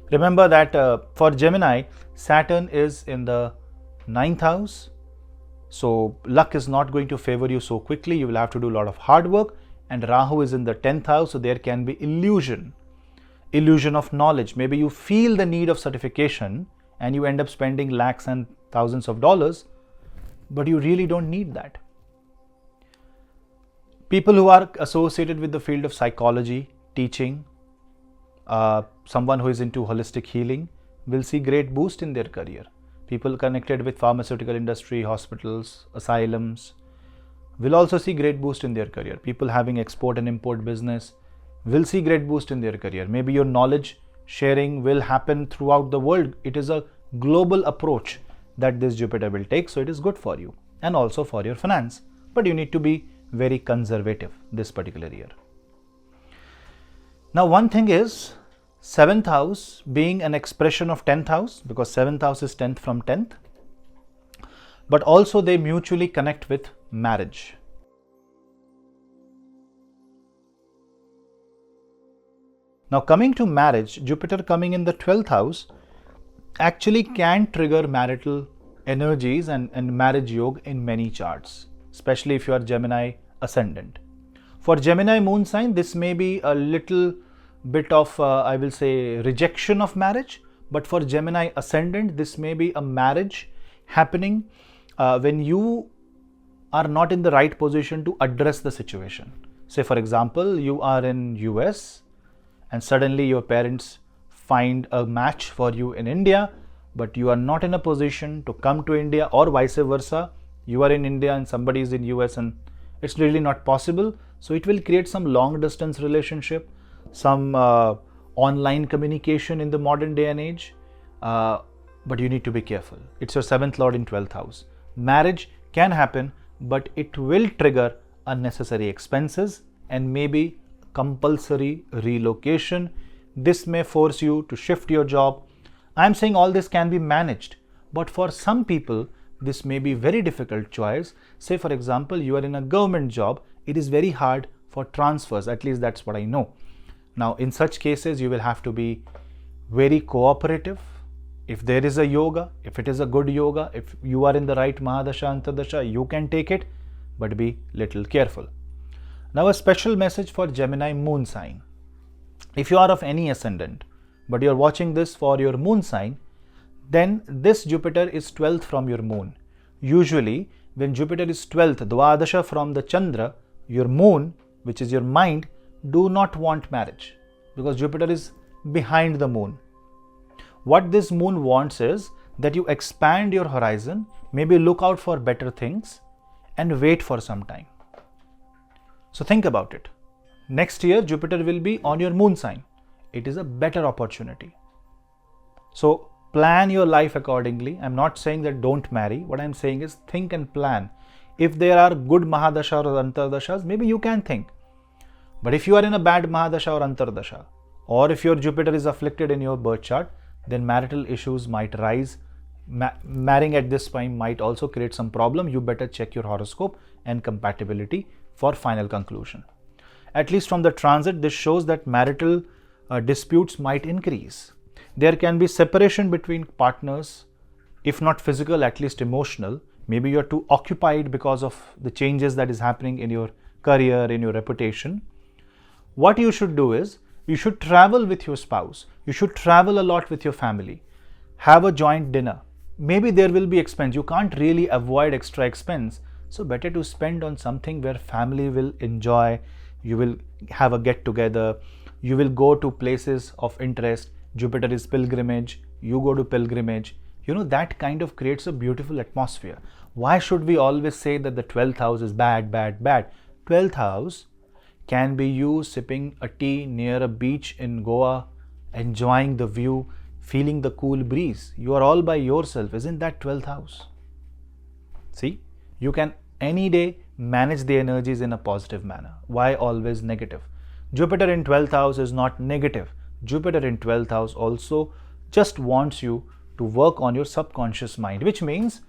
Remember that for Gemini, Saturn is in the 9th house. So luck is not going to favor you so quickly. You will have to do a lot of hard work. And Rahu is in the 10th house. So there can be illusion of knowledge. Maybe you feel the need of certification and you end up spending lakhs and thousands of dollars, but you really don't need that. People who are associated with the field of psychology, teaching, someone who is into holistic healing will see great boost in their career. People connected with pharmaceutical industry, hospitals, asylums will also see great boost in their career. People having export and import business will see great boost in their career. Maybe your knowledge sharing will happen throughout the world. It is a global approach that this Jupiter will take. So it is good for you and also for your finance. But you need to be very conservative this particular year. Now, one thing is 7th house being an expression of 10th house, because 7th house is 10th from 10th, but also they mutually connect with marriage. Now, coming to marriage, Jupiter coming in the 12th house actually can trigger marital energies and marriage yoga in many charts, especially if you are Gemini ascendant. For Gemini moon sign, this may be a little bit of, I will say, rejection of marriage. But for Gemini ascendant, this may be a marriage happening when you are not in the right position to address the situation. Say, for example, you are in US and suddenly your parents find a match for you in India, but you are not in a position to come to India, or vice versa. You are in India and somebody is in US and it's really not possible. So it will create some long distance relationship, some online communication in the modern day and age. But you need to be careful. It's your 7th lord in 12th house. Marriage can happen, but it will trigger unnecessary expenses and maybe compulsory relocation. This may force you to shift your job. I'm saying all this can be managed, but for some people, this may be very difficult choice. Say, for example, you are in a government job. It is very hard for transfers. At least that's what I know. Now, in such cases, you will have to be very cooperative If there is a yoga, if it is a good yoga, if you are in the right Mahadasha, Antardasha, you can take it, but be little careful. Now a special message for Gemini moon sign. If you are of any ascendant, but you are watching this for your moon sign, then this Jupiter is 12th from your moon. Usually, when Jupiter is 12th, Dwadasha from the Chandra, your moon, which is your mind, do not want marriage because Jupiter is behind the moon. What this moon wants is that you expand your horizon, maybe look out for better things and wait for some time. So think about it. Next year, Jupiter will be on your moon sign. It is a better opportunity. So plan your life accordingly. I'm not saying that don't marry. What I'm saying is think and plan. If there are good Mahadasha or Antardashas, maybe you can think. But if you are in a bad Mahadasha or Antardasha, or if your Jupiter is afflicted in your birth chart, then marital issues might rise. Marrying at this time might also create some problem. You better check your horoscope and compatibility for final conclusion. At least from the transit, this shows that marital disputes might increase. There can be separation between partners, if not physical, at least emotional. Maybe you're too occupied because of the changes that is happening in your career, in your reputation. What you should do is, you should travel with your spouse. You should travel a lot with your family. Have a joint dinner. Maybe there will be expense. You can't really avoid extra expense. So better to spend on something where family will enjoy. You will have a get together. You will go to places of interest. Jupiter is pilgrimage. You go to pilgrimage. You know, that kind of creates a beautiful atmosphere. Why should we always say that the 12th house is bad, bad, bad? 12th house can be you sipping a tea near a beach in Goa, enjoying the view, feeling the cool breeze. You are all by yourself. Isn't that 12th house? See, you can any day manage the energies in a positive manner. Why always negative? Jupiter in 12th house is not negative. Jupiter in 12th house also just wants you to work on your subconscious mind, which means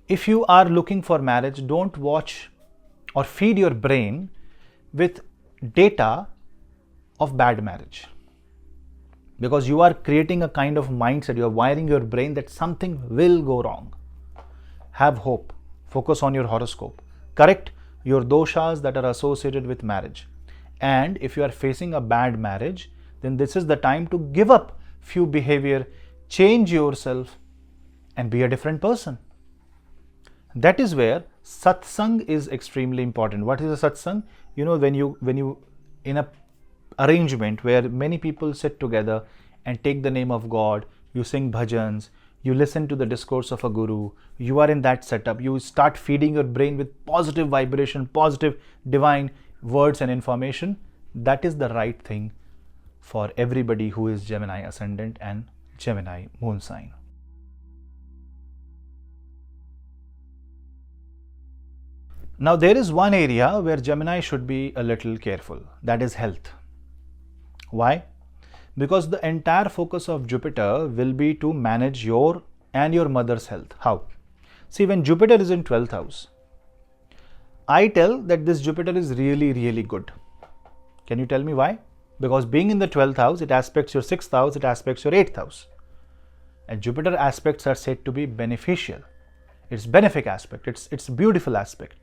if you are looking for marriage, don't watch or feed your brain with data of bad marriage, because you are creating a kind of mindset, you are wiring your brain that something will go wrong. Have hope, focus on your horoscope, correct your doshas that are associated with marriage, and if you are facing a bad marriage, then this is the time to give up few behavior, change yourself and be a different person. That is where satsang is extremely important. What is a satsang? You know, when you in a arrangement where many people sit together and take the name of God, you sing bhajans, you listen to the discourse of a guru, you are in that setup, you start feeding your brain with positive vibration, positive divine words and information. That is the right thing for everybody who is Gemini ascendant and Gemini moon sign. Now there is one area where Gemini should be a little careful, that is health. Why? Because the entire focus of Jupiter will be to manage your and your mother's health. How? See, when Jupiter is in 12th house, I tell that this Jupiter is really, really good. Can you tell me why? Because being in the 12th house, it aspects your 6th house, it aspects your 8th house. And Jupiter aspects are said to be beneficial. It's benefic aspect, it's a beautiful aspect.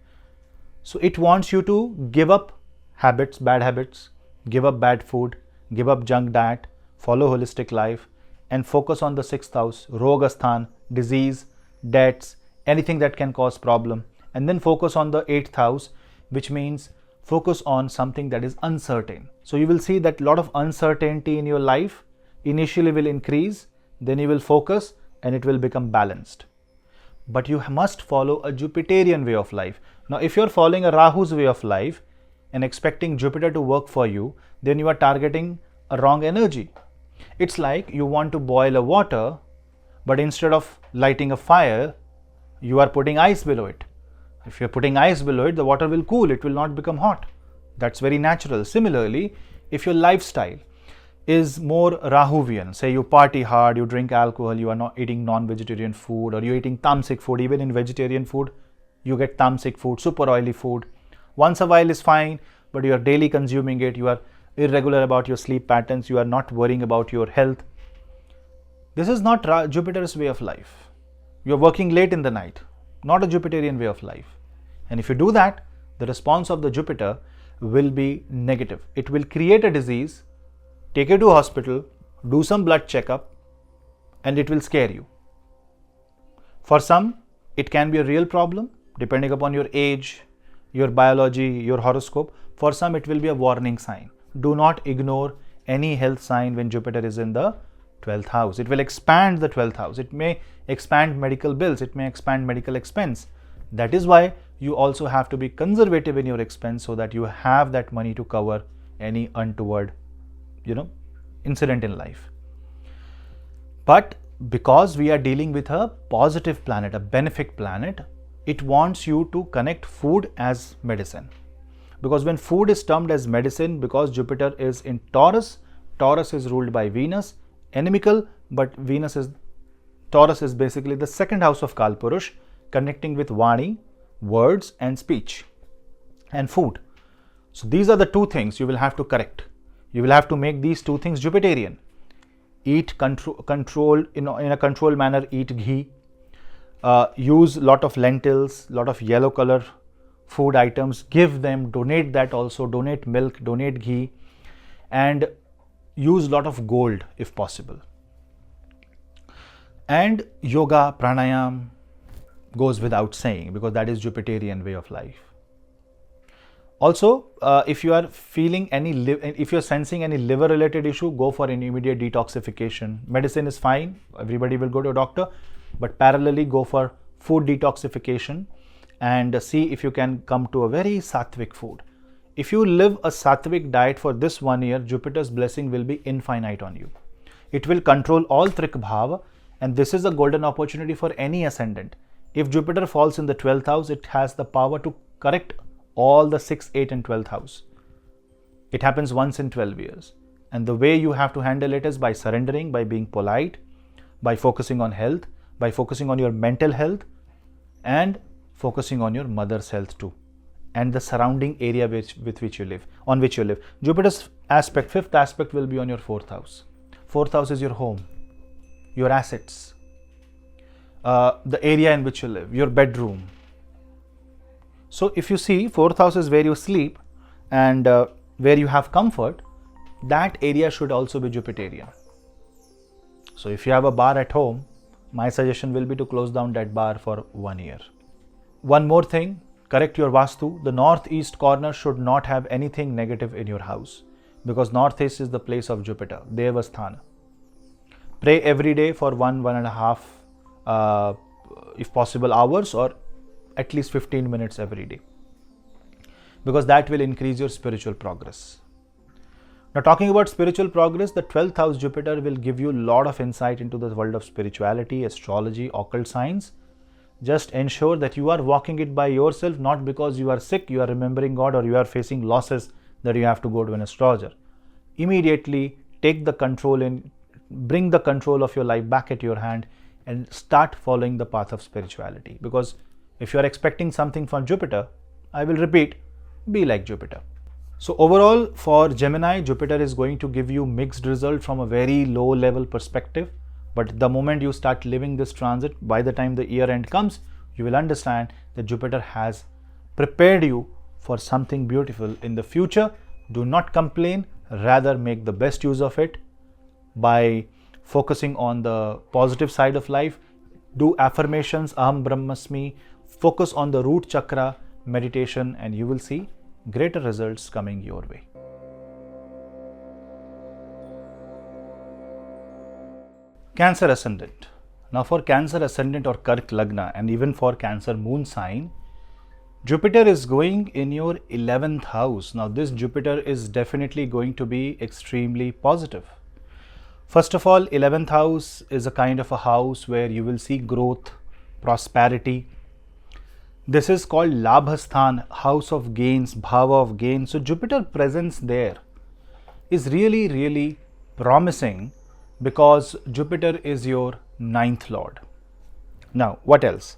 So it wants you to give up habits, bad habits, give up bad food, give up junk diet, follow holistic life, and focus on the 6th house, Rogasthana, disease, debts, anything that can cause problem. And then focus on the 8th house, which means focus on something that is uncertain. So you will see that a lot of uncertainty in your life initially will increase, then you will focus and it will become balanced. But you must follow a Jupiterian way of life. Now, if you're following a Rahu's way of life and expecting Jupiter to work for you, then you are targeting a wrong energy. It's like you want to boil a water, but instead of lighting a fire, you are putting ice below it. If you're putting ice below it, the water will cool, it will not become hot. That's very natural. Similarly, if your lifestyle is more Rahuvian, say you party hard, you drink alcohol, you are not eating non-vegetarian food, or you're eating tamasic food. Even in vegetarian food, you get tamasic food, super oily food. Once a while is fine, but you are daily consuming it, you are irregular about your sleep patterns, you are not worrying about your health. This is not Jupiter's way of life. You're working late in the night, not a Jupiterian way of life. And if you do that, the response of the Jupiter will be negative. It will create a disease, take you to hospital, do some blood checkup, and it will scare you. For some, it can be a real problem, depending upon your age, your biology, your horoscope. For some, it will be a warning sign. Do not ignore any health sign when Jupiter is in the 12th house. It will expand the 12th house. It may expand medical bills. It may expand medical expense. That is why you also have to be conservative in your expense so that you have that money to cover any untoward, incident in life. But because we are dealing with a positive planet, a benefic planet, it wants you to connect food as medicine. Because when food is termed as medicine, because Jupiter is in Taurus, Taurus is ruled by Venus, inimical, but Taurus is basically the second house of Kalpurush, connecting with Vani, words and speech and food. So these are the two things you will have to correct. You will have to make these two things Jupiterian. Eat control in a controlled manner, eat ghee, use lot of lentils, lot of yellow color food items, give them, donate that also, donate milk, donate ghee, and use lot of gold if possible. And yoga, pranayam goes without saying because that is Jupiterian way of life. Also, if you are feeling if you're sensing any liver related issue, go for an immediate detoxification. Medicine is fine, everybody will go to a doctor, but parallelly go for food detoxification and see if you can come to a very sattvic food. If you live a sattvic diet for this 1 year, Jupiter's blessing will be infinite on you. It will control all Trik Bhava, and this is a golden opportunity for any ascendant. If Jupiter falls in the 12th house, it has the power to correct all the 6th, 8th and 12th house. It happens once in 12 years. And the way you have to handle it is by surrendering, by being polite, by focusing on health, by focusing on your mental health, and focusing on your mother's health too, and the surrounding area on which you live. Jupiter's aspect, 5th aspect, will be on your 4th house. 4th house is your home, your assets, the area in which you live, your bedroom. So if you see, 4th house is where you sleep and where you have comfort, that area should also be Jupiterian. So if you have a bar at home, my suggestion will be to close down that bar for 1 year. One more thing, correct your Vastu. The northeast corner should not have anything negative in your house because northeast is the place of Jupiter, Devasthana. Pray every day for 1.5 if possible hours, or at least 15 minutes every day, because that will increase your spiritual progress. Now, talking about spiritual progress, the 12th house Jupiter will give you a lot of insight into the world of spirituality, astrology, occult science. Just ensure that you are walking it by yourself, not because you are sick, you are remembering God, or you are facing losses that you have to go to an astrologer. Immediately take the control bring the control of your life back at your hand and start following the path of spirituality. Because if you are expecting something from Jupiter, I will repeat, be like Jupiter. So overall, for Gemini, Jupiter is going to give you mixed result from a very low level perspective. But the moment you start living this transit, by the time the year end comes, you will understand that Jupiter has prepared you for something beautiful in the future. Do not complain, rather make the best use of it by focusing on the positive side of life. Do affirmations, Aham Brahmasmi, focus on the root chakra meditation, and you will see greater results coming your way. Cancer ascendant. Now for Cancer ascendant or Kark Lagna, and even for Cancer moon sign, Jupiter is going in your 11th house. Now this Jupiter is definitely going to be extremely positive. First of all, 11th house is a kind of a house where you will see growth, prosperity. This is called Labhasthan, house of gains, bhava of gains. So Jupiter presence there is really, really promising because Jupiter is your 9th lord. Now, what else?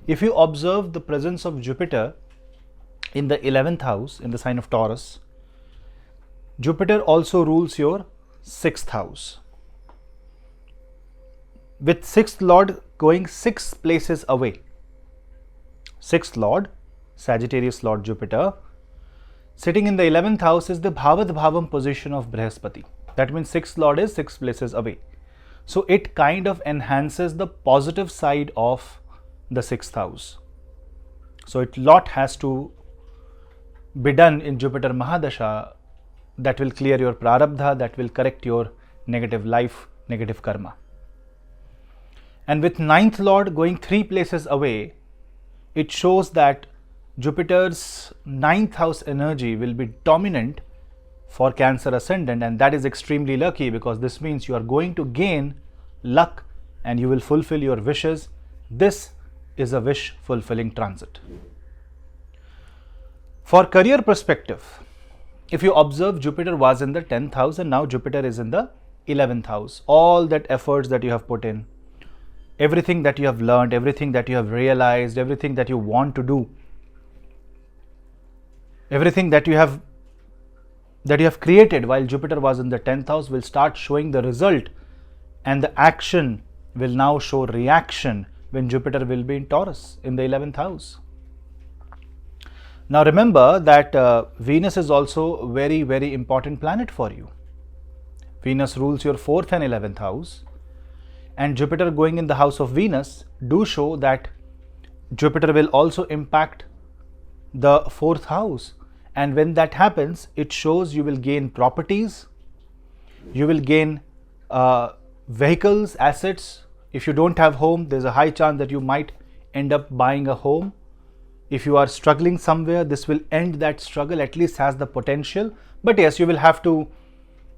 If you observe the presence of Jupiter in the 11th house, in the sign of Taurus, Jupiter also rules your 6th house. with 6th Lord going 6 places away. 6th Lord, Sagittarius Lord Jupiter, sitting in the 11th house is the Bhavad Bhavam position of Brihaspati. That means 6th Lord is 6 places away. So it kind of enhances the positive side of the 6th house. So a lot has to be done in Jupiter Mahadasha that will clear your prarabdha, that will correct your negative life, negative karma. And with 9th Lord going 3 places away, it shows that Jupiter's 9th house energy will be dominant for Cancer ascendant, and that is extremely lucky because this means you are going to gain luck and you will fulfill your wishes. This is a wish fulfilling transit. For career perspective, if you observe, Jupiter was in the 10th house and now Jupiter is in the 11th house. All that efforts that you have put in, everything that you have learned, everything that you have realized, everything that you want to do, everything that you have created while Jupiter was in the 10th house will start showing the result, and the action will now show reaction when Jupiter will be in Taurus in the 11th house. Now remember that Venus is also a very, very important planet for you. Venus rules your 4th and 11th house, and Jupiter going in the house of Venus do show that Jupiter will also impact the 4th house, and when that happens, it shows you will gain properties, you will gain vehicles, assets. If you don't have home, there's a high chance that you might end up buying a home. If you are struggling somewhere, this will end that struggle, at least has the potential. But yes, you will have to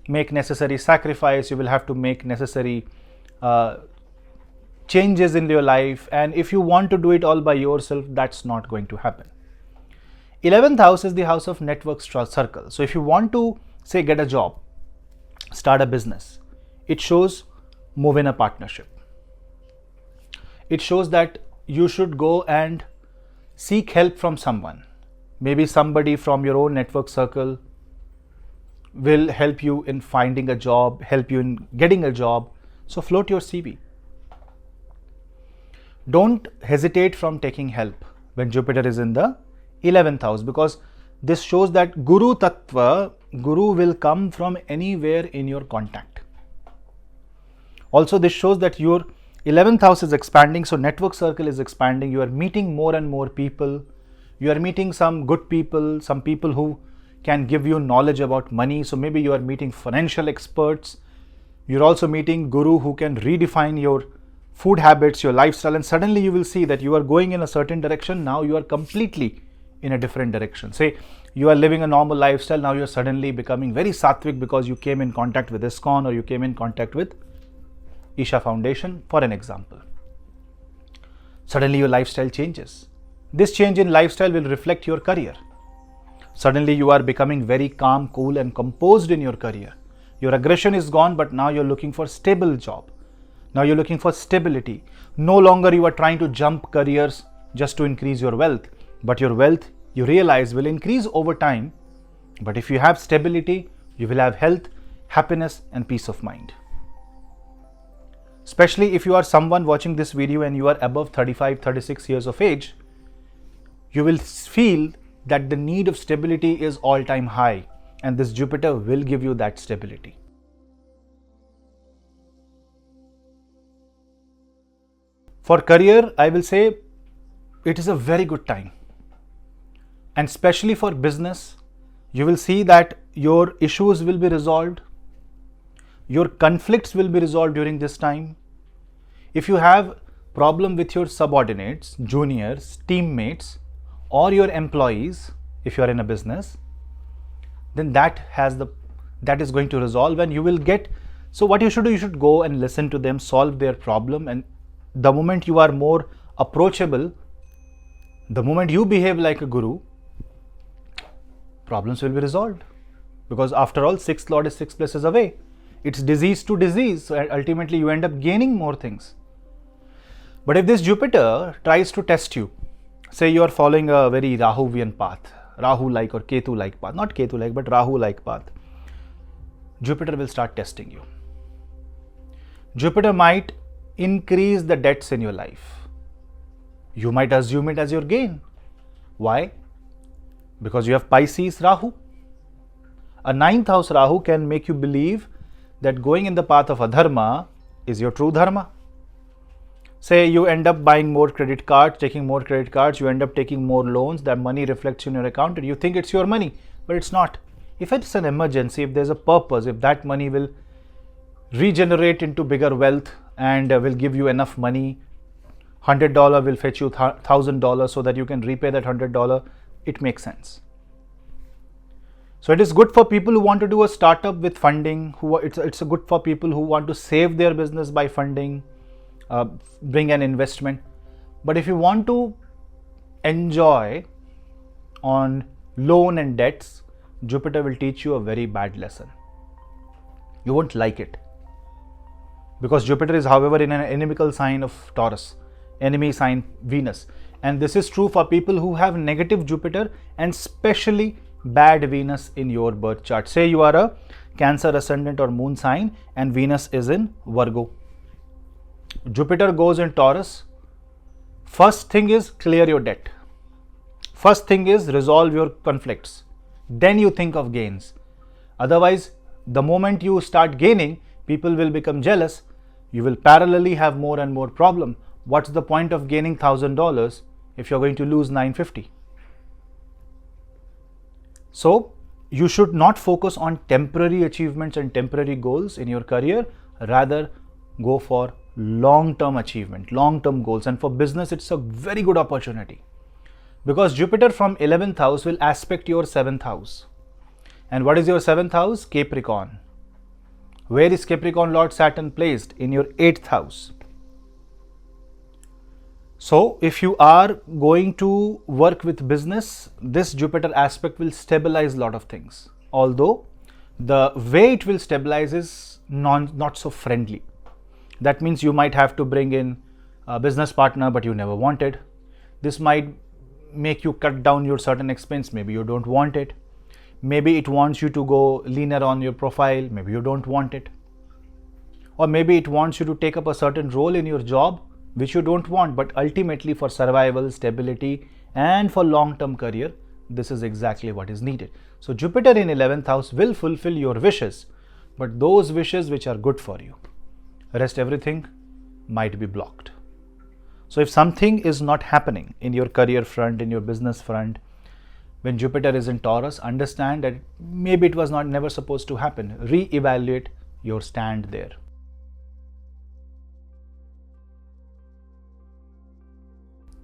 make necessary sacrifice, you will have to make necessary changes in your life, and if you want to do it all by yourself, that's not going to happen. 11th house is the house of network circle. So if you want to, say, get a job, start a business, it shows move in a partnership. It shows that you should go and seek help from someone. Maybe somebody from your own network circle will help you in finding a job, help you in getting a job. So float your CV. Don't hesitate from taking help when Jupiter is in the 11th house, because this shows that Guru Tattva, Guru will come from anywhere in your contact. Also, this shows that your 11th house is expanding, so network circle is expanding. You are meeting more and more people. You are meeting some good people, some people who can give you knowledge about money. So maybe you are meeting financial experts. You're also meeting Guru who can redefine your food habits, your lifestyle, and suddenly you will see that you are going in a certain direction. Now you are completely in a different direction. Say you are living a normal lifestyle, now you are suddenly becoming very sattvic because you came in contact with ISKCON or you came in contact with Isha Foundation, for an example. Suddenly your lifestyle changes. This change in lifestyle will reflect your career. Suddenly you are becoming very calm, cool and composed in your career. Your aggression is gone, but now you're looking for stable job. Now you're looking for stability. No longer you are trying to jump careers just to increase your wealth, but your wealth, you realize, will increase over time. But if you have stability, you will have health, happiness and peace of mind. Especially if you are someone watching this video and you are above 35, 36 years of age, you will feel that the need of stability is all-time high, and this Jupiter will give you that stability. For career, I will say it is a very good time. And especially for business, you will see that your issues will be resolved. Your conflicts will be resolved during this time. If you have problem with your subordinates, juniors, teammates, or your employees, if you are in a business, then that is going to resolve, and you will get. So what you should do, you should go and listen to them, solve their problem, and the moment you are more approachable, the moment you behave like a guru, problems will be resolved. Because after all, 6th Lord is 6 places away. It's disease to disease. So ultimately you end up gaining more things. But if this Jupiter tries to test you, say you are following a very Rahuvian path, Rahu-like or Ketu-like path, not Ketu-like but Rahu-like path, Jupiter will start testing you. Jupiter might increase the debts in your life. You might assume it as your gain. Why? Because you have Pisces Rahu. A 9th house Rahu can make you believe that going in the path of adharma is your true dharma. Say you end up buying more credit cards, taking more credit cards, you end up taking more loans, that money reflects in your account and you think it's your money, but it's not. If it's an emergency, if there's a purpose, if that money will regenerate into bigger wealth and will give you enough money, $100 will fetch you $1,000 so that you can repay that $100, it makes sense. So it is good for people who want to do a startup with funding, it's good for people who want to save their business by funding, bring an investment. But if you want to enjoy on loan and debts, Jupiter will teach you a very bad lesson. You won't like it. Because Jupiter is, however, in an inimical sign of Taurus, enemy sign Venus. And this is true for people who have negative Jupiter and especially bad Venus in your birth chart. Say you are a Cancer ascendant or moon sign and Venus is in Virgo. Jupiter goes in Taurus. First thing is clear your debt. First thing is resolve your conflicts. Then you think of gains. Otherwise, the moment you start gaining, people will become jealous. You will parallelly have more and more problem. What's the point of gaining $1,000 if you're going to lose $950? So, you should not focus on temporary achievements and temporary goals in your career. Rather, go for long-term achievement, long-term goals. And for business, it's a very good opportunity. Because Jupiter from 11th house will aspect your 7th house. And what is your 7th house? Capricorn. Where is Capricorn Lord Saturn placed? In your 8th house. So, if you are going to work with business, this Jupiter aspect will stabilize a lot of things. Although, the way it will stabilize is not so friendly. That means you might have to bring in a business partner, but you never wanted. This might make you cut down your certain expense. Maybe you don't want it. Maybe it wants you to go leaner on your profile. Maybe you don't want it. Or maybe it wants you to take up a certain role in your job, which you don't want, but ultimately for survival, stability, and for long-term career, this is exactly what is needed. So Jupiter in 11th house will fulfill your wishes, but those wishes which are good for you. Rest everything might be blocked. So if something is not happening in your career front, in your business front, when Jupiter is in Taurus, understand that maybe it was never supposed to happen. Re-evaluate your stand there.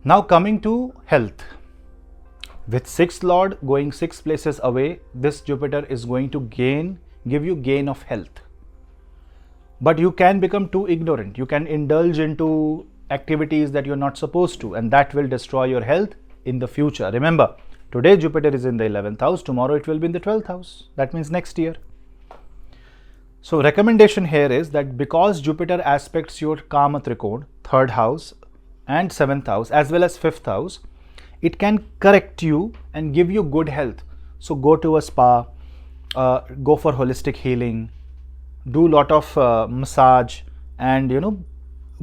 Now coming to health. With 6th Lord going 6 places away, this Jupiter is going to give you gain of health. But you can become too ignorant. You can indulge into activities that you're not supposed to, and that will destroy your health in the future. Remember, today Jupiter is in the 11th house, tomorrow it will be in the 12th house. That means next year. So recommendation here is that because Jupiter aspects your Kama Trikona, 3rd house and 7th house as well as 5th house, it can correct you and give you good health. So go to a spa, go for holistic healing, do lot of massage, and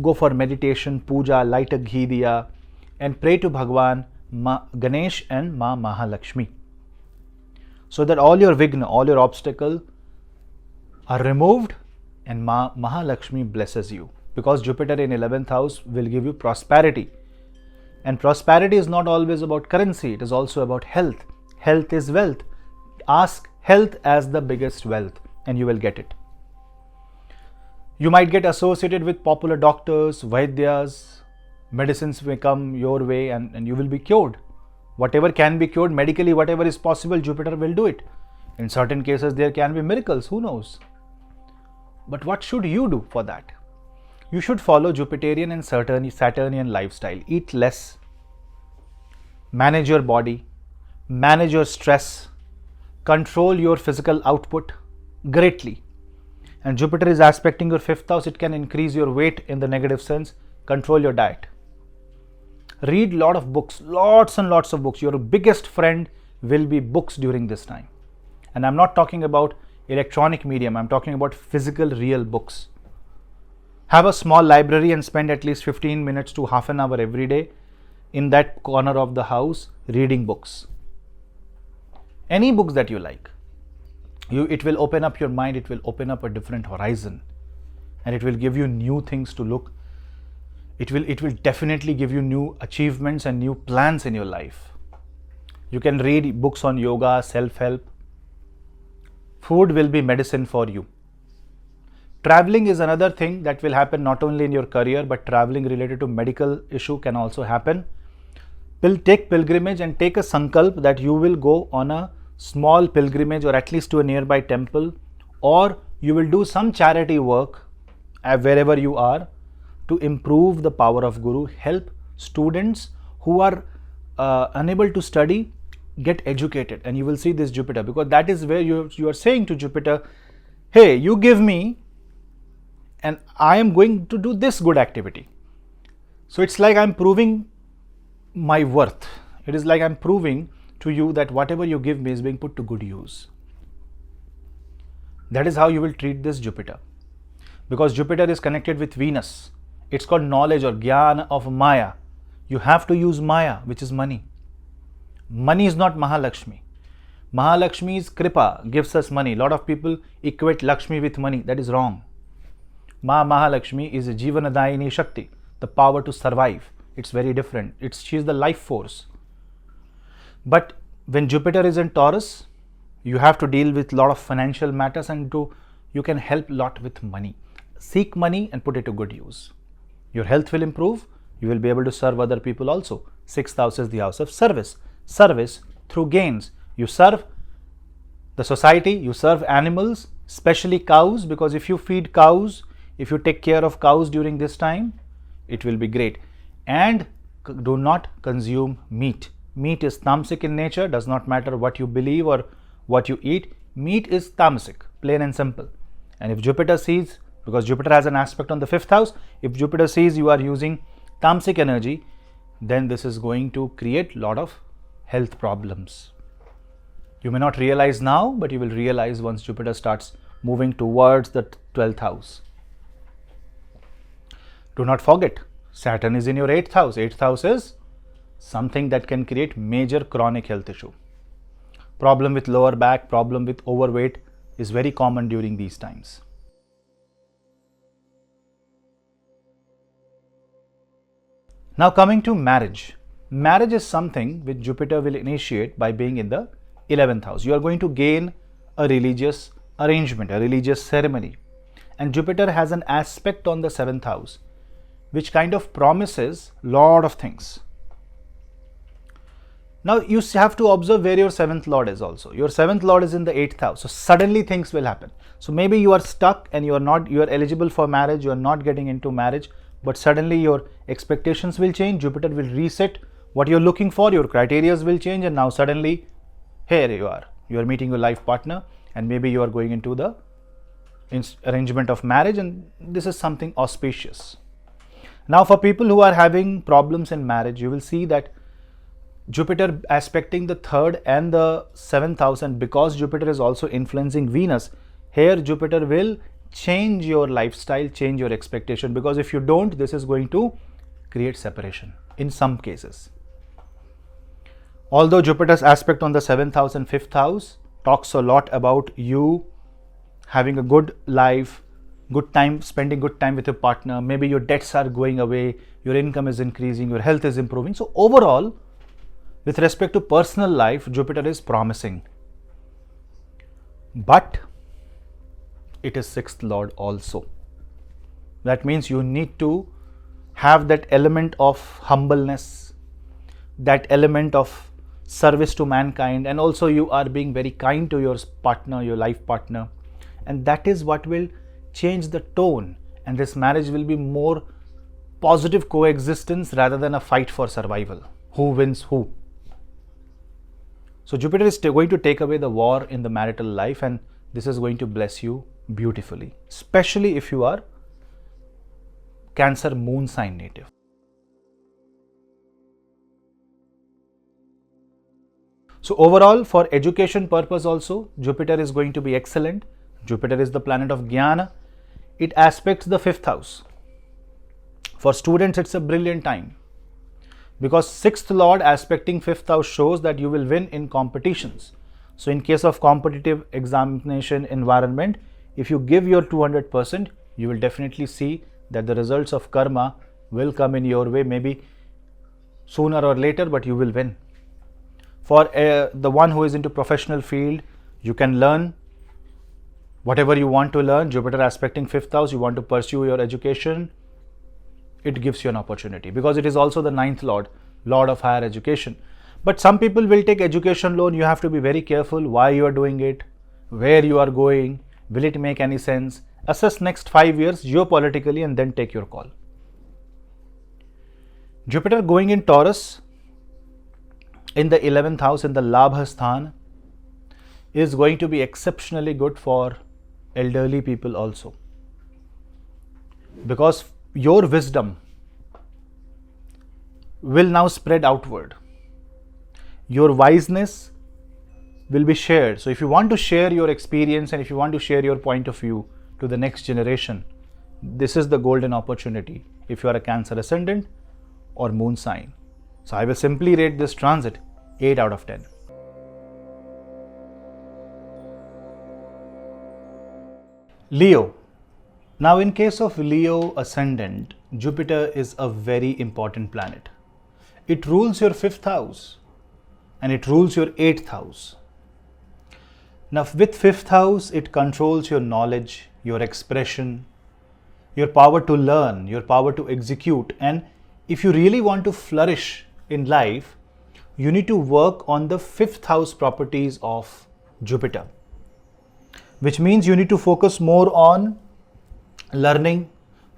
go for meditation, puja, light a ghee diya, and pray to Bhagwan Ganesh and Ma Mahalakshmi, so that all your vigna, all your obstacles are removed and Ma Mahalakshmi blesses you. Because Jupiter in 11th house will give you prosperity, and prosperity is not always about currency, it is also about health. Health is wealth. Ask health as the biggest wealth and you will get it. You might get associated with popular doctors, Vaidyas, medicines may come your way and you will be cured. Whatever can be cured medically, whatever is possible, Jupiter will do it. In certain cases, there can be miracles, who knows? But what should you do for that? You should follow Jupiterian and Saturnian lifestyle. Eat less, manage your body, manage your stress, control your physical output greatly. And Jupiter is aspecting your 5th house, it can increase your weight in the negative sense. Control your diet. Read lot of books, lots and lots of books. Your biggest friend will be books during this time. And I'm not talking about electronic medium, I'm talking about physical, real books. Have a small library and spend at least 15 minutes to half an hour every day in that corner of the house reading books. Any books that you like. It will open up your mind, it will open up a different horizon, and it will give you new things to look. It will definitely give you new achievements and new plans in your life. You can read books on yoga, self-help. Food will be medicine for you. Traveling is another thing that will happen not only in your career, but traveling related to medical issue can also happen. Take pilgrimage and take a sankalp that you will go on a small pilgrimage or at least to a nearby temple, or you will do some charity work wherever you are to improve the power of Guru, help students who are unable to study get educated, and you will see this Jupiter, because that is where you are saying to Jupiter, hey, you give me and I am going to do this good activity. So it's like I'm proving my worth. It is like I'm proving to you that whatever you give me is being put to good use. That is how you will treat this Jupiter, because Jupiter is connected with Venus. It's called knowledge or Jnana of Maya. You have to use Maya, which is money. Money is not Mahalakshmi. Mahalakshmi's Kripa gives us money. A lot of people equate Lakshmi with money. That is wrong. Mahalakshmi is a Jivanadayini Shakti, the power to survive. It's very different. She is the life force. But when Jupiter is in Taurus, you have to deal with a lot of financial matters, and you can help a lot with money. Seek money and put it to good use. Your health will improve. You will be able to serve other people also. 6th house is the house of service. Service through gains. You serve the society, you serve animals, especially cows, because if you feed cows, if you take care of cows during this time, it will be great. And do not consume meat. Meat is tamasic in nature, does not matter what you believe or what you eat. Meat is tamasic, plain and simple. And if Jupiter sees, because Jupiter has an aspect on the 5th house, if Jupiter sees you are using tamasic energy, then this is going to create a lot of health problems. You may not realize now, but you will realize once Jupiter starts moving towards the 12th house. Do not forget, Saturn is in your 8th house. 8th house is something that can create major chronic health issue. Problem with lower back, problem with overweight is very common during these times. Now coming to marriage. Marriage is something which Jupiter will initiate by being in the 11th house. You are going to gain a religious arrangement, a religious ceremony. And Jupiter has an aspect on the 7th house, which kind of promises a lot of things. Now you have to observe where your 7th lord is also. Your 7th lord is in the 8th house. So suddenly things will happen. So maybe you are stuck and you are eligible for marriage, you are not getting into marriage, but suddenly your expectations will change. Jupiter will reset what you're looking for, your criteria will change, and now suddenly here you are meeting your life partner, and maybe you are going into the arrangement of marriage, and this is something auspicious. Now for people who are having problems in marriage, you will see that Jupiter aspecting the 3rd and the 7th house, and because Jupiter is also influencing Venus, here Jupiter will change your lifestyle, change your expectation, because if you don't, this is going to create separation in some cases. Although Jupiter's aspect on the 7th house and 5th house talks a lot about you having a good life, good time, spending good time with your partner, maybe your debts are going away, your income is increasing, your health is improving. So overall, with respect to personal life, Jupiter is promising. But it is 6th lord also. That means you need to have that element of humbleness, that element of service to mankind, and also you are being very kind to your partner, your life partner, and that is what will change the tone, and this marriage will be more positive coexistence rather than a fight for survival. Who wins who? So Jupiter is going to take away the war in the marital life, and this is going to bless you beautifully, especially if you are Cancer moon sign native. So overall, for education purpose also, Jupiter is going to be excellent. Jupiter is the planet of Jnana. It aspects the 5th house. For students, it's a brilliant time because 6th Lord aspecting 5th house shows that you will win in competitions. So in case of competitive examination environment, if you give your 200%, you will definitely see that the results of karma will come in your way, maybe sooner or later, but you will win. For the one who is into professional field, you can learn whatever you want to learn. Jupiter aspecting 5th house, you want to pursue your education, it gives you an opportunity because it is also the 9th Lord, Lord of higher education. But some people will take education loan. You have to be very careful why you are doing it, where you are going, will it make any sense? Assess next 5 years geopolitically and then take your call. Jupiter going in Taurus in the 11th house in the Labha Sthan is going to be exceptionally good for elderly people also, because your wisdom will now spread outward. Your wiseness will be shared. So if you want to share your experience and if you want to share your point of view to the next generation, this is the golden opportunity if you are a Cancer ascendant or moon sign. So I will simply rate this transit 8 out of 10. Leo. Now in case of Leo ascendant, Jupiter is a very important planet. It rules your 5th house and it rules your 8th house. Now with 5th house, it controls your knowledge, your expression, your power to learn, your power to execute. And if you really want to flourish in life, you need to work on the 5th house properties of Jupiter, which means you need to focus more on learning.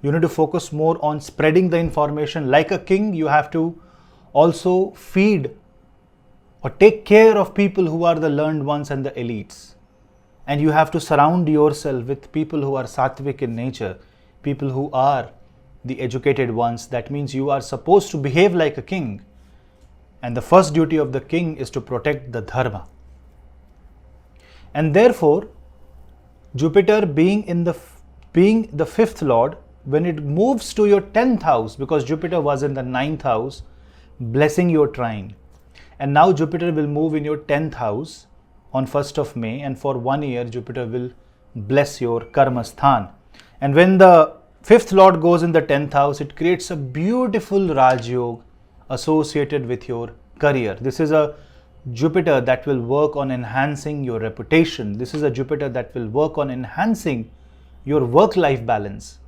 You need to focus more on spreading the information. Like a king, you have to also feed or take care of people who are the learned ones and the elites. And you have to surround yourself with people who are sattvic in nature, people who are the educated ones. That means you are supposed to behave like a king. And the first duty of the king is to protect the dharma. And therefore, Jupiter being the 5th Lord, when it moves to your 10th house, because Jupiter was in the 9th house, blessing your trine. And now Jupiter will move in your 10th house on 1st of May, and for 1 year Jupiter will bless your karma sthan. And when the 5th Lord goes in the 10th house, it creates a beautiful Raj Yoga associated with your career. This is a Jupiter that will work on enhancing your reputation. This is a Jupiter that will work on enhancing your work-life balance.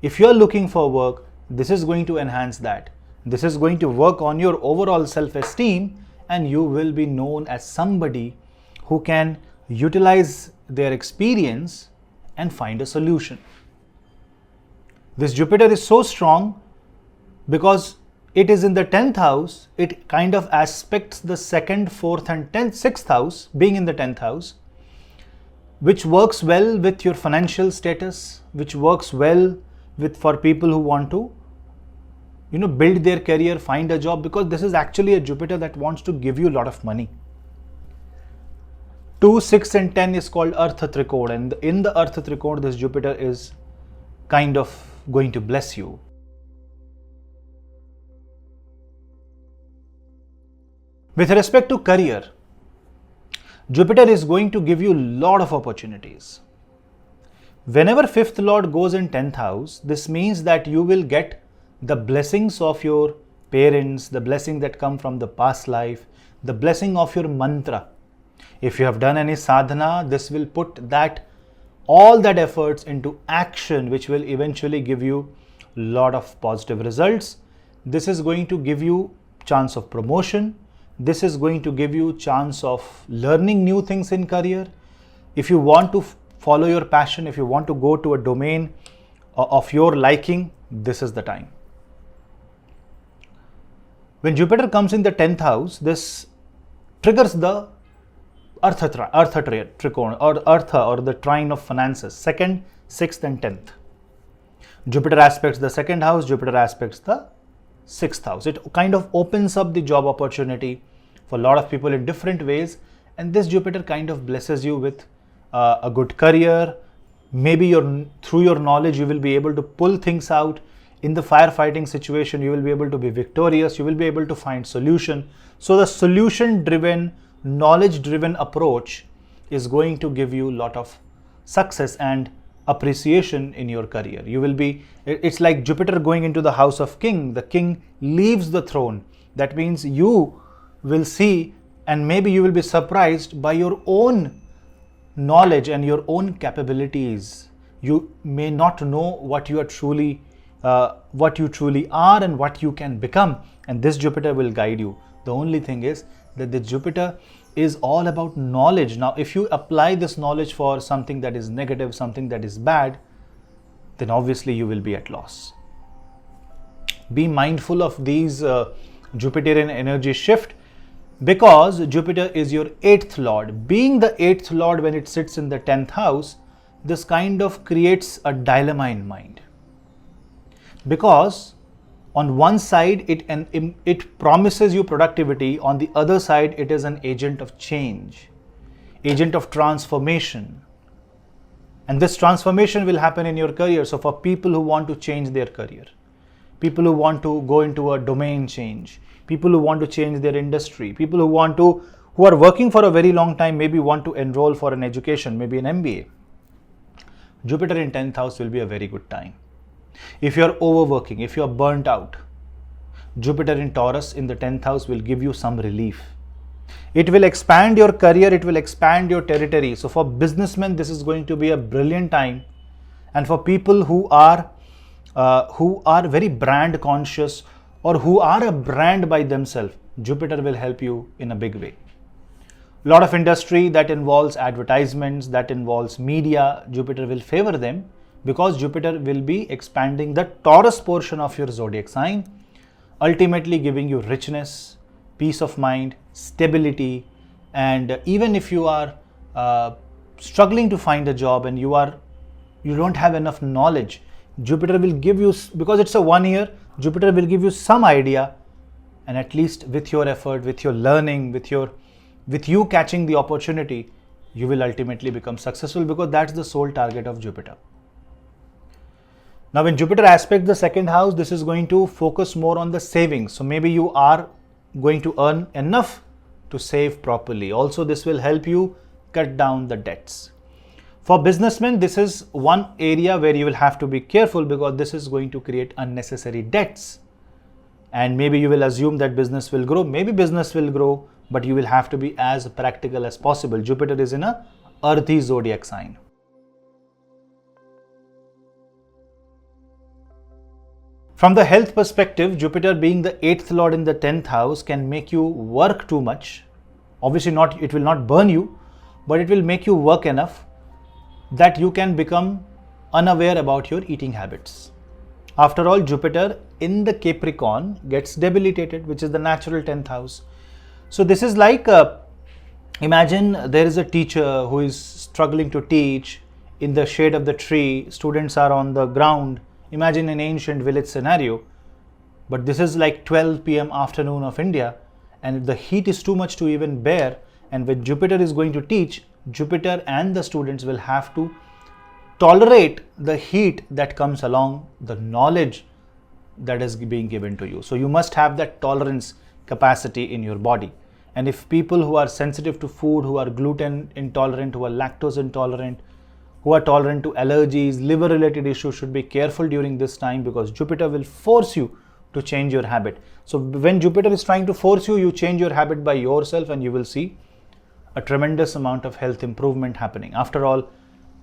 If you are looking for work, this is going to enhance that. This is going to work on your overall self-esteem, and you will be known as somebody who can utilize their experience and find a solution. This Jupiter is so strong because it is in the 10th house. It kind of aspects the 2nd, 4th and 6th house, being in the 10th house, which works well with your financial status, which works well with for people who want to build their career, find a job, because this is actually a Jupiter that wants to give you a lot of money. 2, 6 and 10 is called Artha Trikona, and in the Artha Trikona, this Jupiter is kind of going to bless you. With respect to career, Jupiter is going to give you a lot of opportunities. Whenever 5th Lord goes in 10th house, this means that you will get the blessings of your parents, the blessing that come from the past life, the blessing of your mantra. If you have done any sadhana, this will put all that efforts into action, which will eventually give you a lot of positive results. This is going to give you chance of promotion. This is going to give you chance of learning new things in career. If you want to follow your passion, if you want to go to a domain of your liking, this is the time. When Jupiter comes in the 10th house, this triggers the Artha Trikona or Artha or the trine of finances, 2nd, 6th and 10th. Jupiter aspects the 2nd house, Jupiter aspects the 6th house. It kind of opens up the job opportunity for a lot of people in different ways, and this Jupiter kind of blesses you with a good career. Maybe through your knowledge you will be able to pull things out In the firefighting situation, you will be able to be victorious, you will be able to find solution. So the solution driven, knowledge driven approach is going to give you a lot of success and appreciation in your career. You will be, it's like Jupiter going into the house of king. The king leaves the throne. That means you will see, and maybe you will be surprised by your own knowledge and your own capabilities. You may not know what you are truly what you truly are and what you can become, and this Jupiter will guide you. The only thing is that the Jupiter is all about knowledge. Now if you apply this knowledge for something that is negative, something that is bad, then obviously you will be at loss. Be mindful of these Jupiterian energy shift, because Jupiter is your 8th lord. Being the 8th lord, when it sits in the 10th house, this kind of creates a dilemma in mind, because on one side it promises you productivity, on the other side it is an agent of change, agent of transformation, and this transformation will happen in your career. So for people who want to change their career, people who want to go into a domain change, people who want to change their industry, people who are working for a very long time, maybe want to enroll for an education, maybe an MBA, Jupiter in 10th house will be a very good time. If you are overworking, if you are burnt out, Jupiter in Taurus in the 10th house will give you some relief. It will expand your career, it will expand your territory. So for businessmen, this is going to be a brilliant time. And for people who are very brand conscious, or who are a brand by themselves, Jupiter will help you in a big way. A lot of industry that involves advertisements, that involves media, Jupiter will favor them, because Jupiter will be expanding the Taurus portion of your zodiac sign, ultimately giving you richness, peace of mind, stability. And even if you are struggling to find a job and you don't have enough knowledge, Jupiter will give you, because it's a 1 year, Jupiter will give you some idea, and at least with your effort, with your learning, with you catching the opportunity, you will ultimately become successful, because that's the sole target of Jupiter. Now when Jupiter aspects the 2nd house, this is going to focus more on the savings. So maybe you are going to earn enough to save properly. Also, this will help you cut down the debts. For businessmen, this is one area where you will have to be careful, because this is going to create unnecessary debts. And maybe you will assume that business will grow. Maybe business will grow, but you will have to be as practical as possible. Jupiter is in a earthy zodiac sign. From the health perspective, Jupiter being the 8th lord in the 10th house can make you work too much. Obviously it will not burn you, but it will make you work enough that you can become unaware about your eating habits. After all, Jupiter in the Capricorn gets debilitated, which is the natural 10th house. So this is like, imagine there is a teacher who is struggling to teach in the shade of the tree, students are on the ground. Imagine an ancient village scenario, but this is like 12 p.m. afternoon of India, and the heat is too much to even bear. And when Jupiter is going to teach, Jupiter and the students will have to tolerate the heat that comes along the knowledge that is being given to you. So you must have that tolerance capacity in your body. And if people who are sensitive to food, who are gluten intolerant, who are lactose intolerant, who are tolerant to allergies, liver related issues, should be careful during this time, because Jupiter will force you to change your habit. So when Jupiter is trying to force you, you change your habit by yourself, and you will see a tremendous amount of health improvement happening. After all,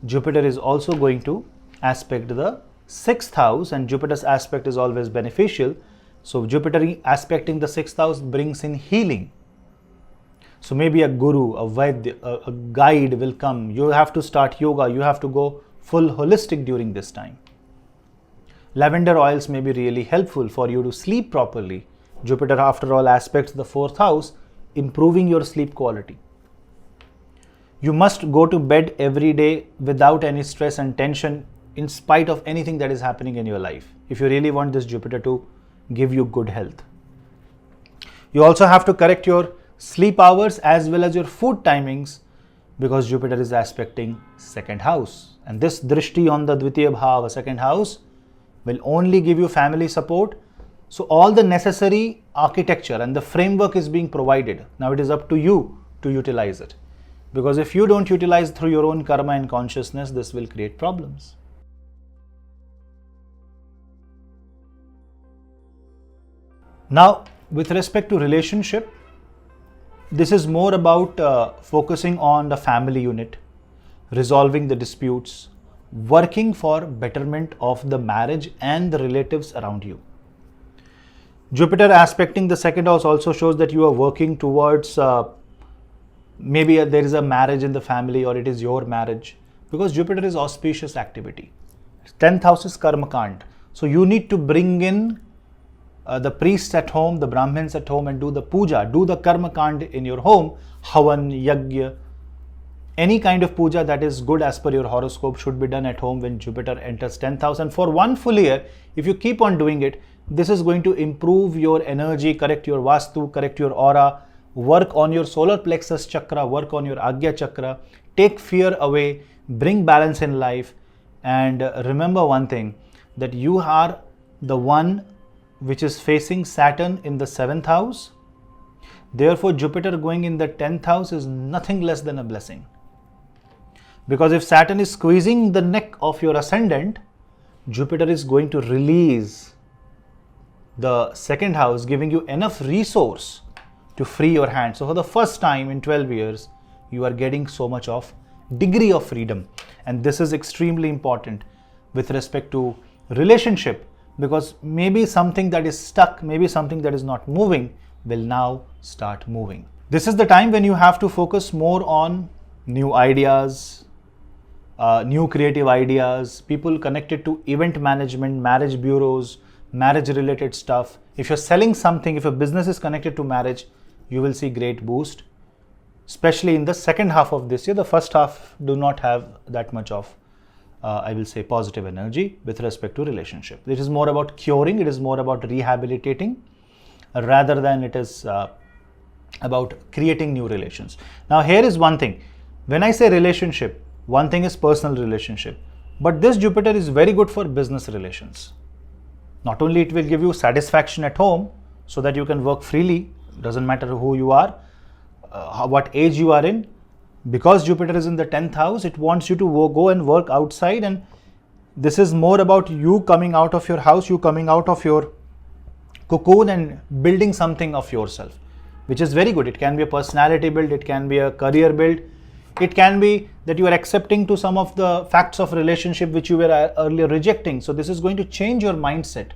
Jupiter is also going to aspect the 6th house, and Jupiter's aspect is always beneficial. So Jupiter aspecting the 6th house brings in healing. So maybe a guru, a Vaidya, a guide will come. You have to start yoga. You have to go full holistic during this time. Lavender oils may be really helpful for you to sleep properly. Jupiter, after all, aspects the 4th house, improving your sleep quality. You must go to bed every day without any stress and tension, in spite of anything that is happening in your life, if you really want this Jupiter to give you good health. You also have to correct your sleep hours as well as your food timings, because Jupiter is aspecting 2nd house, and this drishti on the Dvitiya bhava, 2nd house, will only give you family support. So all the necessary architecture and the framework is being provided. Now it is up to you to utilize it. Because if you don't utilize through your own karma and consciousness, this will create problems. Now, with respect to relationship, this is more about focusing on the family unit, resolving the disputes, working for betterment of the marriage and the relatives around you. Jupiter aspecting the second house also shows that you are working towards maybe there is a marriage in the family, or it is your marriage, because Jupiter is auspicious activity. 10th house is karma kand. So you need to bring in the priests at home, the Brahmins at home, and do the puja, do the karma kand in your home, havan, yagya. Any kind of puja that is good as per your horoscope should be done at home when Jupiter enters 10th house. And for one full year, if you keep on doing it, this is going to improve your energy, correct your vastu, correct your aura, work on your solar plexus chakra, work on your agya chakra, take fear away, bring balance in life. And remember one thing, that you are the one which is facing Saturn in the 7th house. Therefore, Jupiter going in the 10th house is nothing less than a blessing. Because if Saturn is squeezing the neck of your ascendant, Jupiter is going to release the 2nd house, giving you enough resource to free your hand. So for the first time in 12 years, you are getting so much of degree of freedom. And this is extremely important with respect to relationship, because maybe something that is stuck, maybe something that is not moving will now start moving. This is the time when you have to focus more on new ideas, new creative ideas, people connected to event management, marriage bureaus, marriage related stuff. If you're selling something, if a business is connected to marriage, you will see great boost, especially in the second half of this year. The first half do not have that much of, I will say, positive energy with respect to relationship. It is more about curing, it is more about rehabilitating, rather than it is about creating new relations. Now here is one thing, when I say relationship, one thing is personal relationship, but this Jupiter is very good for business relations. Not only it will give you satisfaction at home so that you can work freely, doesn't matter who you are, what age you are in, because Jupiter is in the 10th house, it wants you to go and work outside, and this is more about you coming out of your house, you coming out of your cocoon and building something of yourself, which is very good. It can be a personality build, it can be a career build, it can be that you are accepting to some of the facts of relationship which you were earlier rejecting. So this is going to change your mindset.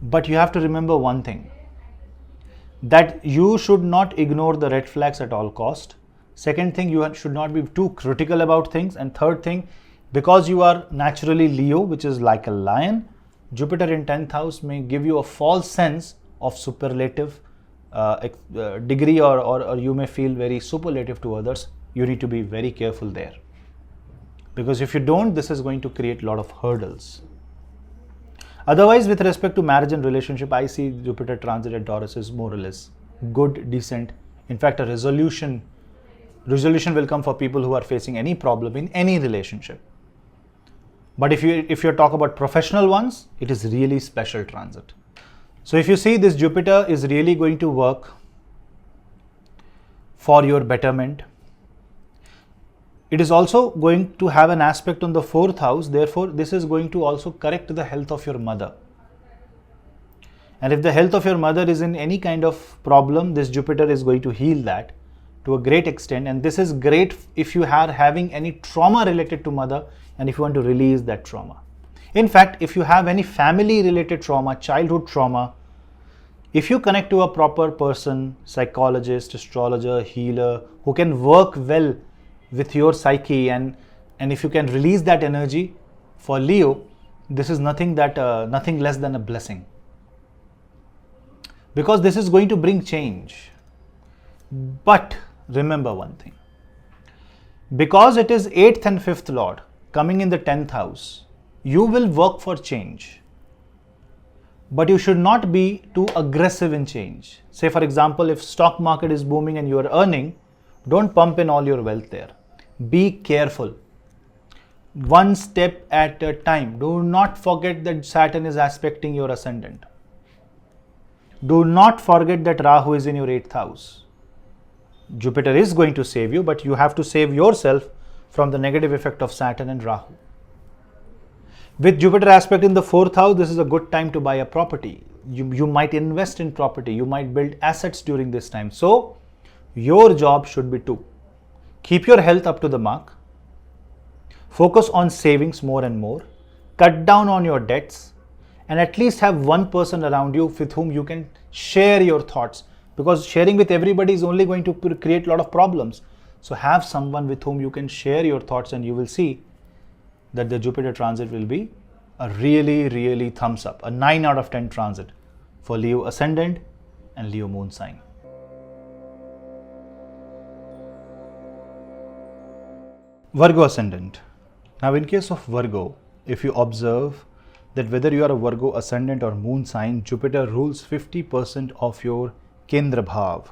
But you have to remember one thing, that you should not ignore the red flags at all cost. Second thing, you should not be too critical about things. And third thing, because you are naturally Leo, which is like a lion, Jupiter in 10th house may give you a false sense of superlative degree, or you may feel very superlative to others. You need to be very careful there, because if you don't, this is going to create a lot of hurdles. Otherwise, with respect to marriage and relationship, I see Jupiter transit at Taurus is more or less good, decent. In fact, a resolution will come for people who are facing any problem in any relationship. But if you talk about professional ones, it is really special transit. So if you see, this Jupiter is really going to work for your betterment. It is also going to have an aspect on the 4th house. Therefore, this is going to also correct the health of your mother. And if the health of your mother is in any kind of problem, this Jupiter is going to heal that to a great extent. And this is great if you are having any trauma related to mother and if you want to release that trauma. In fact, if you have any family related trauma, childhood trauma, if you connect to a proper person, psychologist, astrologer, healer, who can work well with your psyche, and if you can release that energy, for Leo, this is nothing less than a blessing, because this is going to bring change. But remember one thing, because it is 8th and 5th lord coming in the 10th house, you will work for change, but you should not be too aggressive in change. Say for example, if stock market is booming and you are earning, don't pump in all your wealth there. Be careful. one step at a time. Do not forget that Saturn is aspecting your ascendant. Do not forget that Rahu is in your 8th house. Jupiter is going to save you, but you have to save yourself from the negative effect of Saturn and Rahu. With Jupiter aspect in the 4th house, this is a good time to buy a property. You might invest in property. You might build assets during this time. So, your job should be to keep your health up to the mark. Focus on savings more and more. Cut down on your debts. And at least have one person around you with whom you can share your thoughts. Because sharing with everybody is only going to create a lot of problems. So have someone with whom you can share your thoughts, and you will see that the Jupiter transit will be a really, really thumbs up. A 9 out of 10 transit for Leo ascendant and Leo moon sign. Virgo ascendant. Now in case of Virgo, if you observe that whether you are a Virgo ascendant or moon sign, Jupiter rules 50% of your Kendra Bhav.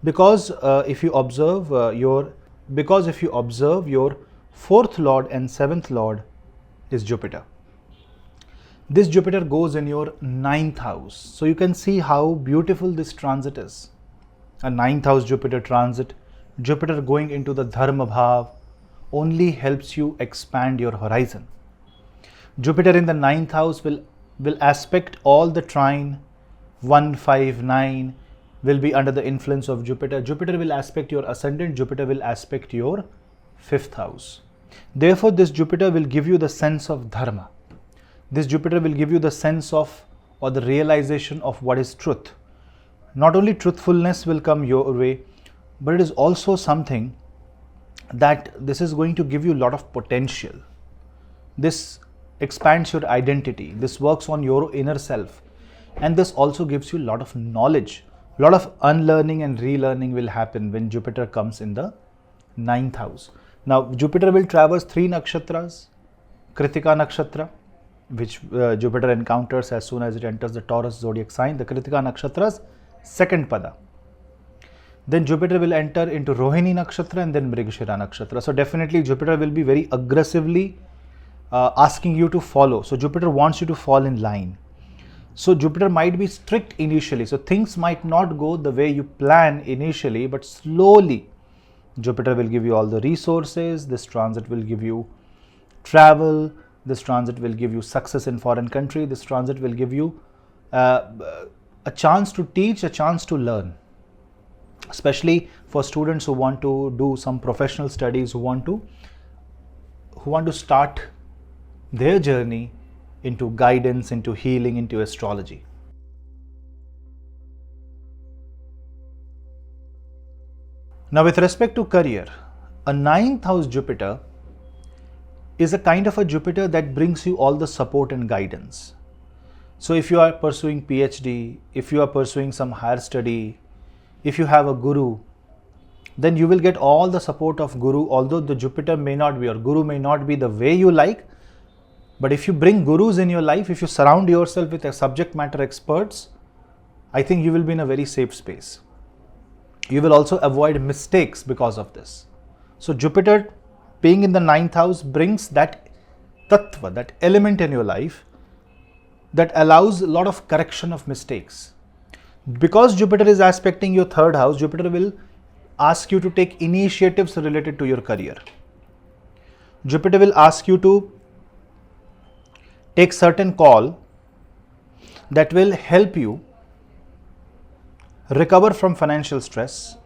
Because if you observe your 4th Lord and 7th Lord is Jupiter. This Jupiter goes in your 9th house. So you can see how beautiful this transit is. A 9th house Jupiter transit, Jupiter going into the Dharma Bhav only helps you expand your horizon. Jupiter in the 9th house will aspect all the trine. 1, 5, 9 will be under the influence of Jupiter. Jupiter will aspect your ascendant. Jupiter will aspect your 5th house. Therefore, this Jupiter will give you the sense of dharma. This Jupiter will give you the sense of or the realization of what is truth. Not only truthfulness will come your way, but it is also something that this is going to give you a lot of potential. This expands your identity. This works on your inner self. And this also gives you a lot of knowledge. A lot of unlearning and relearning will happen when Jupiter comes in the 9th house. Now, Jupiter will traverse 3 nakshatras. Kritika nakshatra, which Jupiter encounters as soon as it enters the Taurus zodiac sign. The Kritika nakshatra's 2nd pada. Then Jupiter will enter into Rohini nakshatra and then Mrigashira nakshatra. So definitely Jupiter will be very aggressively asking you to follow. So Jupiter wants you to fall in line. So Jupiter might be strict initially. So things might not go the way you plan initially, but slowly Jupiter will give you all the resources. This transit will give you travel. This transit will give you success in foreign country. This transit will give you a chance to teach, a chance to learn. Especially for students who want to do some professional studies, who want to start their journey into guidance, into healing, into astrology. Now with respect to career, a 9th house Jupiter is a kind of a Jupiter that brings you all the support and guidance. So if you are pursuing PhD, if you are pursuing some higher study, if you have a guru, then you will get all the support of guru, although the Jupiter may not be, or guru may not be the way you like. But if you bring gurus in your life, if you surround yourself with a subject matter experts, I think you will be in a very safe space. You will also avoid mistakes because of this. So Jupiter being in the 9th house brings that tattva, that element in your life that allows a lot of correction of mistakes. Because Jupiter is aspecting your 3rd house, Jupiter will ask you to take initiatives related to your career. Jupiter will ask you to take certain call that will help you recover from financial stress,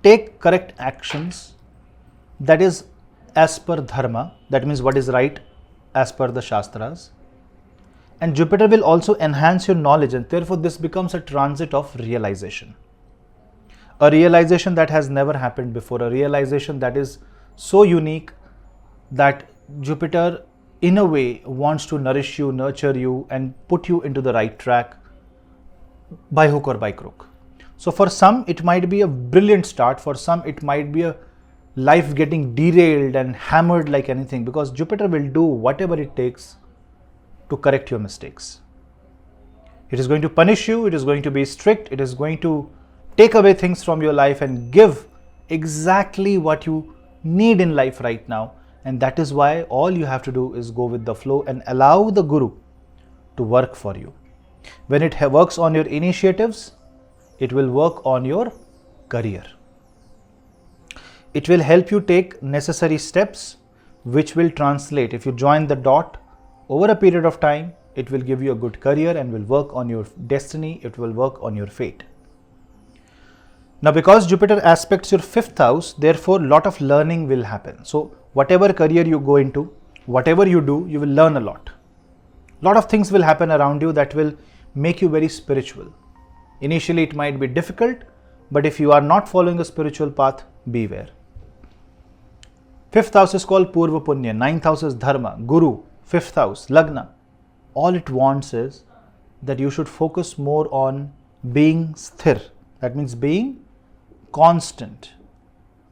take correct actions that is as per dharma, that means what is right as per the shastras. And Jupiter will also enhance your knowledge, and therefore this becomes a transit of realization. A realization that has never happened before, a realization that is so unique that Jupiter in a way wants to nourish you, nurture you, and put you into the right track by hook or by crook. So for some it might be a brilliant start, for some it might be a life getting derailed and hammered like anything, because Jupiter will do whatever it takes to correct your mistakes. It is going to punish you, it is going to be strict, it is going to take away things from your life and give exactly what you need in life right now. And that is why all you have to do is go with the flow and allow the Guru to work for you. When it works on your initiatives, it will work on your career. It will help you take necessary steps which will translate. If you join the dot over a period of time, it will give you a good career and will work on your destiny. It will work on your fate. Now, because Jupiter aspects your 5th house, therefore, lot of learning will happen. So, whatever career you go into, whatever you do, you will learn a lot. Lot of things will happen around you that will make you very spiritual. Initially, it might be difficult, but if you are not following a spiritual path, beware. 5th house is called Purva Punya, 9th house is Dharma, Guru, 5th house, Lagna. All it wants is that you should focus more on being sthir. That means being constant,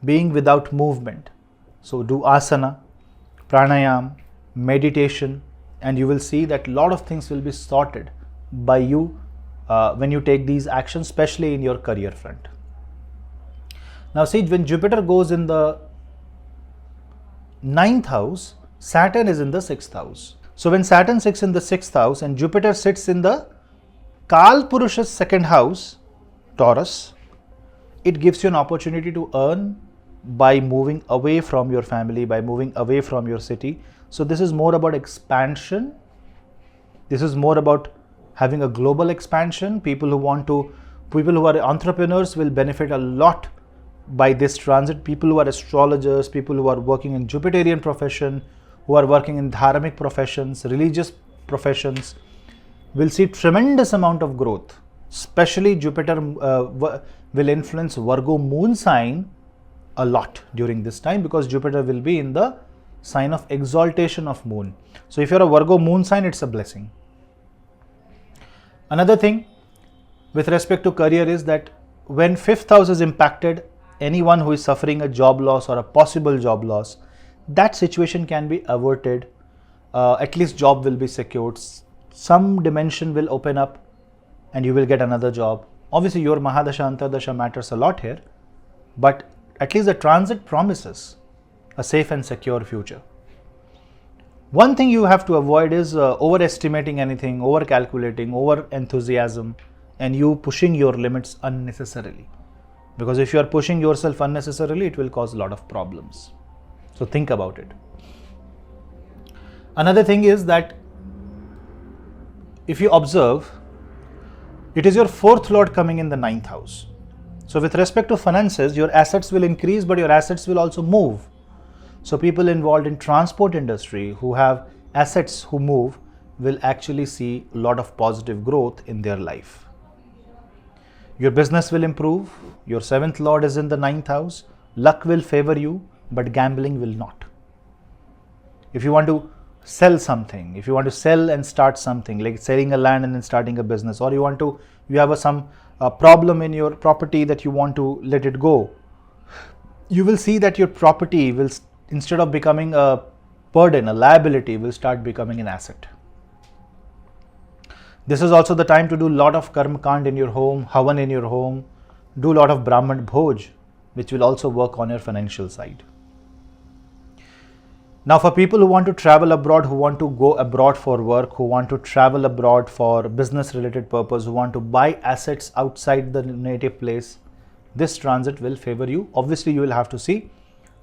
being without movement. So do asana, pranayam, meditation, and you will see that a lot of things will be sorted by you when you take these actions, especially in your career front. Now see, when Jupiter goes in the 9th house, Saturn is in the 6th house. So when Saturn sits in the 6th house and Jupiter sits in the Kal Purusha's 2nd house, Taurus, it gives you an opportunity to earn by moving away from your family, by moving away from your city. So this is more about expansion. This is more about having a global expansion. People who are entrepreneurs will benefit a lot by this transit. People who are astrologers, people who are working in Jupiterian profession, who are working in dharmic professions, religious professions, will see tremendous amount of growth. Especially Jupiter will influence Virgo moon sign a lot during this time, because Jupiter will be in the sign of exaltation of moon. So if you're a Virgo moon sign, it's a blessing. Another thing with respect to career is that when 5th house is impacted, anyone who is suffering a job loss or a possible job loss, that situation can be averted. At least job will be secured. Some dimension will open up and you will get another job. Obviously your Mahadasha Antardasha matters a lot here, but at least the transit promises a safe and secure future. One thing you have to avoid is overestimating anything, over calculating, over enthusiasm, and you pushing your limits unnecessarily. Because if you are pushing yourself unnecessarily, it will cause a lot of problems. So think about it. Another thing is that if you observe, it is your 4th lord coming in the 9th house. So with respect to finances, your assets will increase, but your assets will also move. So people involved in transport industry who have assets who move will actually see a lot of positive growth in their life. Your business will improve. Your 7th lord is in the 9th house. Luck will favor you, but gambling will not. If you want to sell something, if you want to sell and start something, like selling a land and then starting a business, or you have some problem in your property that you want to let it go, you will see that your property will, instead of becoming a burden, a liability, will start becoming an asset. This is also the time to do a lot of karma kand in your home, havan in your home, do a lot of brahman bhoj, which will also work on your financial side. Now for people who want to travel abroad, who want to go abroad for work, who want to travel abroad for business related purpose, who want to buy assets outside the native place, this transit will favor you. Obviously you will have to see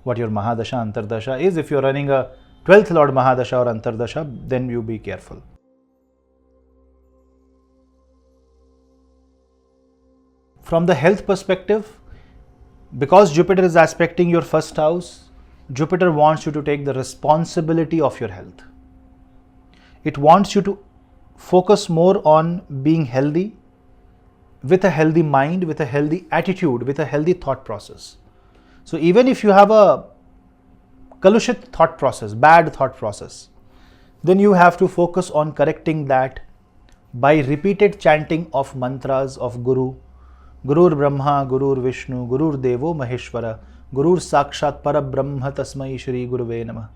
what your Mahadasha Antardasha is. If you're running a 12th lord Mahadasha or Antardasha, then you be careful. From the health perspective, because Jupiter is aspecting your 1st house, Jupiter wants you to take the responsibility of your health. It wants you to focus more on being healthy, with a healthy mind, with a healthy attitude, with a healthy thought process. So even if you have a kalushit thought process, bad thought process, then you have to focus on correcting that by repeated chanting of mantras of Guru, Gurur Brahma, Gurur Vishnu, Gurur Devo Maheshwara, Gurur Sakshat Parabrahma Tasmai Shri Guruve Namah.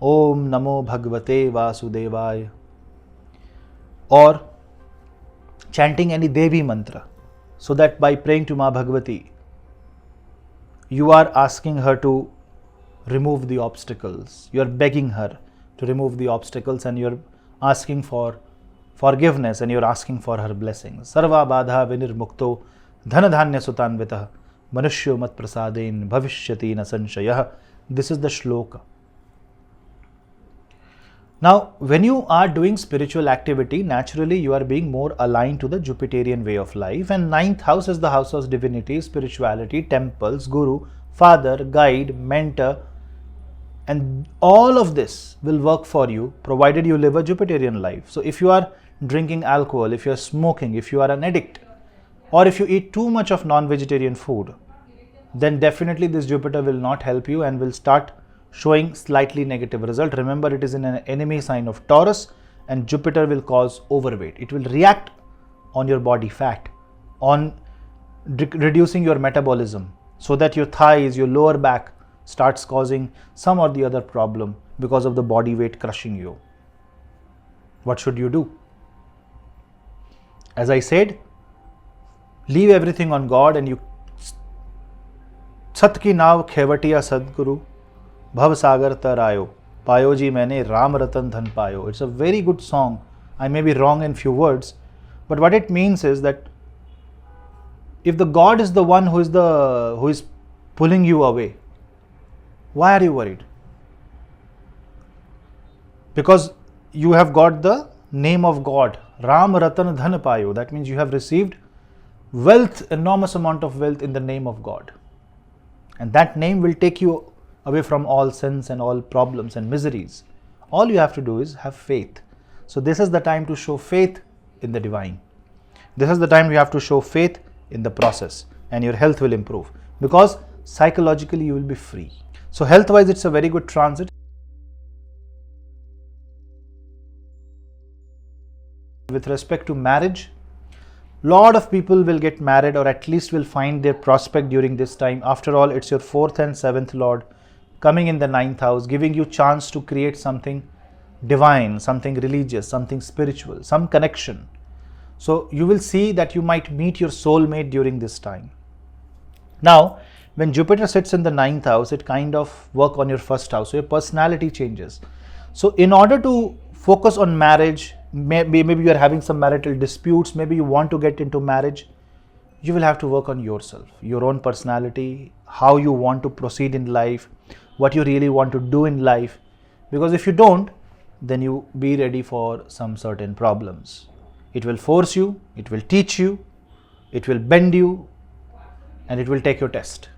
Om Namo Bhagavate Vasudevaya. Or chanting any Devi mantra, so that by praying to Ma Bhagavati, you are asking her to remove the obstacles. You're begging her to remove the obstacles, and you're asking for forgiveness, and you're asking for her blessings. Sarva badha vinirmukto dhanadhanya sutanvitah manushyo mat prasaden bhavishyati na sanshayah. This is the shloka. Now, when you are doing spiritual activity, naturally you are being more aligned to the Jupiterian way of life, and ninth house is the house of divinity, spirituality, temples, guru, father, guide, mentor, and all of this will work for you provided you live a Jupiterian life. So if you are drinking alcohol, if you are smoking, if you are an addict, or if you eat too much of non-vegetarian food, then definitely this Jupiter will not help you and will start showing slightly negative result. Remember, it is in an enemy sign of Taurus, and Jupiter will cause overweight. It will react on your body fat, on reducing your metabolism, so that your thighs, your lower back starts causing some or the other problem because of the body weight crushing you. What should you do? As I said, leave everything on God, and you सत की नाव खेवटिया सदगुरु भव सागर तर आयो पायो जी मैंने राम रतन धन पायो. It's a very good song. I may be wrong in few words, but what it means is that if the God is the one who is pulling you away, why are you worried? Because you have got the name of God, Ram Ratan Dhan Payo. That means you have received wealth, enormous amount of wealth in the name of God. And that name will take you away from all sins and all problems and miseries. All you have to do is have faith. So this is the time to show faith in the divine. This is the time you have to show faith in the process, and your health will improve, because psychologically you will be free. So health wise, it's a very good transit. With respect to marriage, lot of people will get married, or at least will find their prospect during this time. After all, it's your 4th and 7th lord coming in the 9th house, giving you chance to create something divine, something religious, something spiritual, some connection. So you will see that you might meet your soulmate during this time. Now, when Jupiter sits in the 9th house, it kind of work on your 1st house, so your personality changes. So in order to focus on marriage, maybe you are having some marital disputes, maybe you want to get into marriage, you will have to work on yourself, your own personality, how you want to proceed in life, what you really want to do in life. Because if you don't, then you be ready for some certain problems. It will force you, it will teach you, it will bend you, and it will take your test.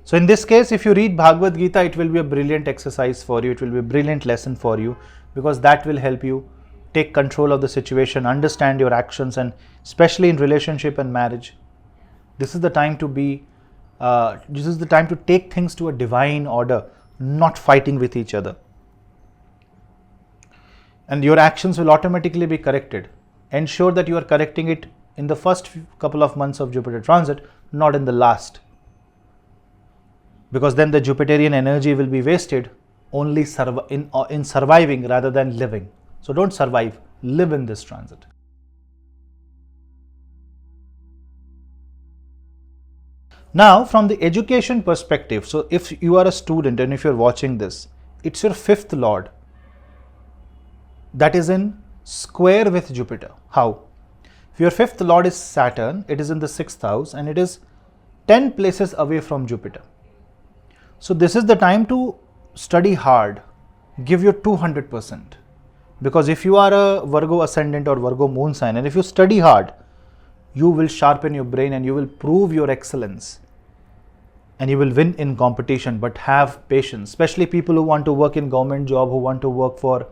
So in this case, if you read Bhagavad Gita, it will be a brilliant exercise for you, it will be a brilliant lesson for you, because that will help you take control of the situation, understand your actions, and especially in relationship and marriage, this is the time to be, this is the time to take things to a divine order, not fighting with each other. And your actions will automatically be corrected. Ensure that you are correcting it in the first couple of months of Jupiter transit, not in the last. Because then the Jupiterian energy will be wasted only in surviving rather than living. So don't survive, live in this transit. Now, from the education perspective, so if you are a student and if you're watching this, it's your 5th lord that is in square with Jupiter. How? If your 5th lord is Saturn, it is in the 6th house, and it is 10 places away from Jupiter. So this is the time to study hard, give your 200%. Because if you are a Virgo ascendant or Virgo moon sign, and if you study hard, you will sharpen your brain and you will prove your excellence. And you will win in competition, but have patience. Especially people who want to work in government job, who want to work for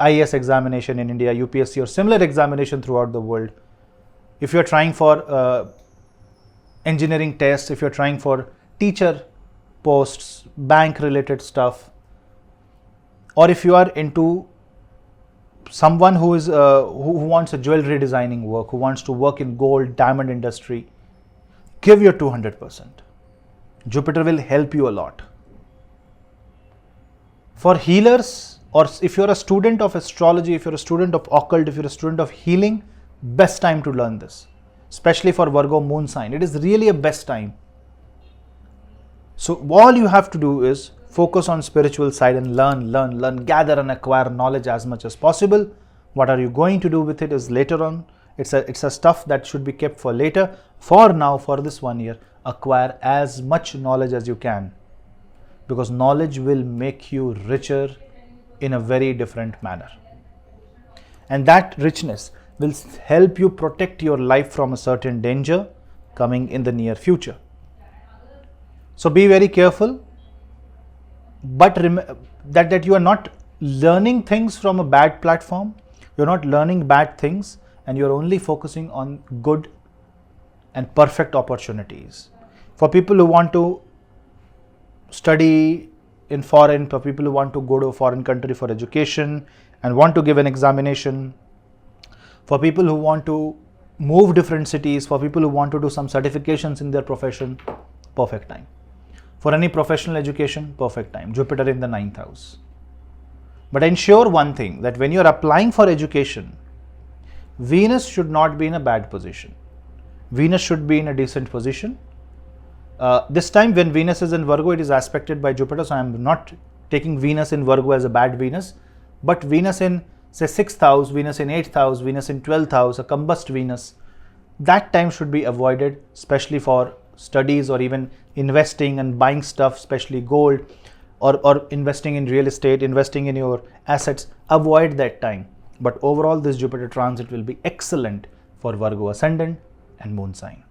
IAS examination in India, UPSC or similar examination throughout the world. If you are trying for engineering tests, if you are trying for teacher posts, bank related stuff, or if you are into someone who is who wants a jewelry designing work, who wants to work in gold, diamond industry, give your 200%. Jupiter will help you a lot. For healers, or if you're a student of astrology, if you're a student of occult, if you're a student of healing, best time to learn this. Especially for Virgo moon sign, it is really a best time. So all you have to do is focus on spiritual side and learn, gather and acquire knowledge as much as possible. What are you going to do with it is later on. It's a stuff that should be kept for later. For now, for this 1 year, acquire as much knowledge as you can, because knowledge will make you richer in a very different manner. And that richness will help you protect your life from a certain danger coming in the near future. So be very careful, but that you are not learning things from a bad platform, you're not learning bad things, and you're only focusing on good and perfect opportunities. For people who want to study in foreign, for people who want to go to a foreign country for education and want to give an examination, for people who want to move different cities, for people who want to do some certifications in their profession, perfect time. For any professional education, perfect time. Jupiter in the 9th house. But ensure one thing, that when you're applying for education, Venus should not be in a bad position. Venus should be in a decent position. This time when Venus is in Virgo, it is aspected by Jupiter, so I am not taking Venus in Virgo as a bad Venus, but Venus in say 6th house, Venus in 8th house, Venus in 12th house, a combust Venus, that time should be avoided, especially for studies or even investing and buying stuff, especially gold, or investing in real estate, investing in your assets. Avoid that time. But overall, this Jupiter transit will be excellent for Virgo ascendant and moon sign.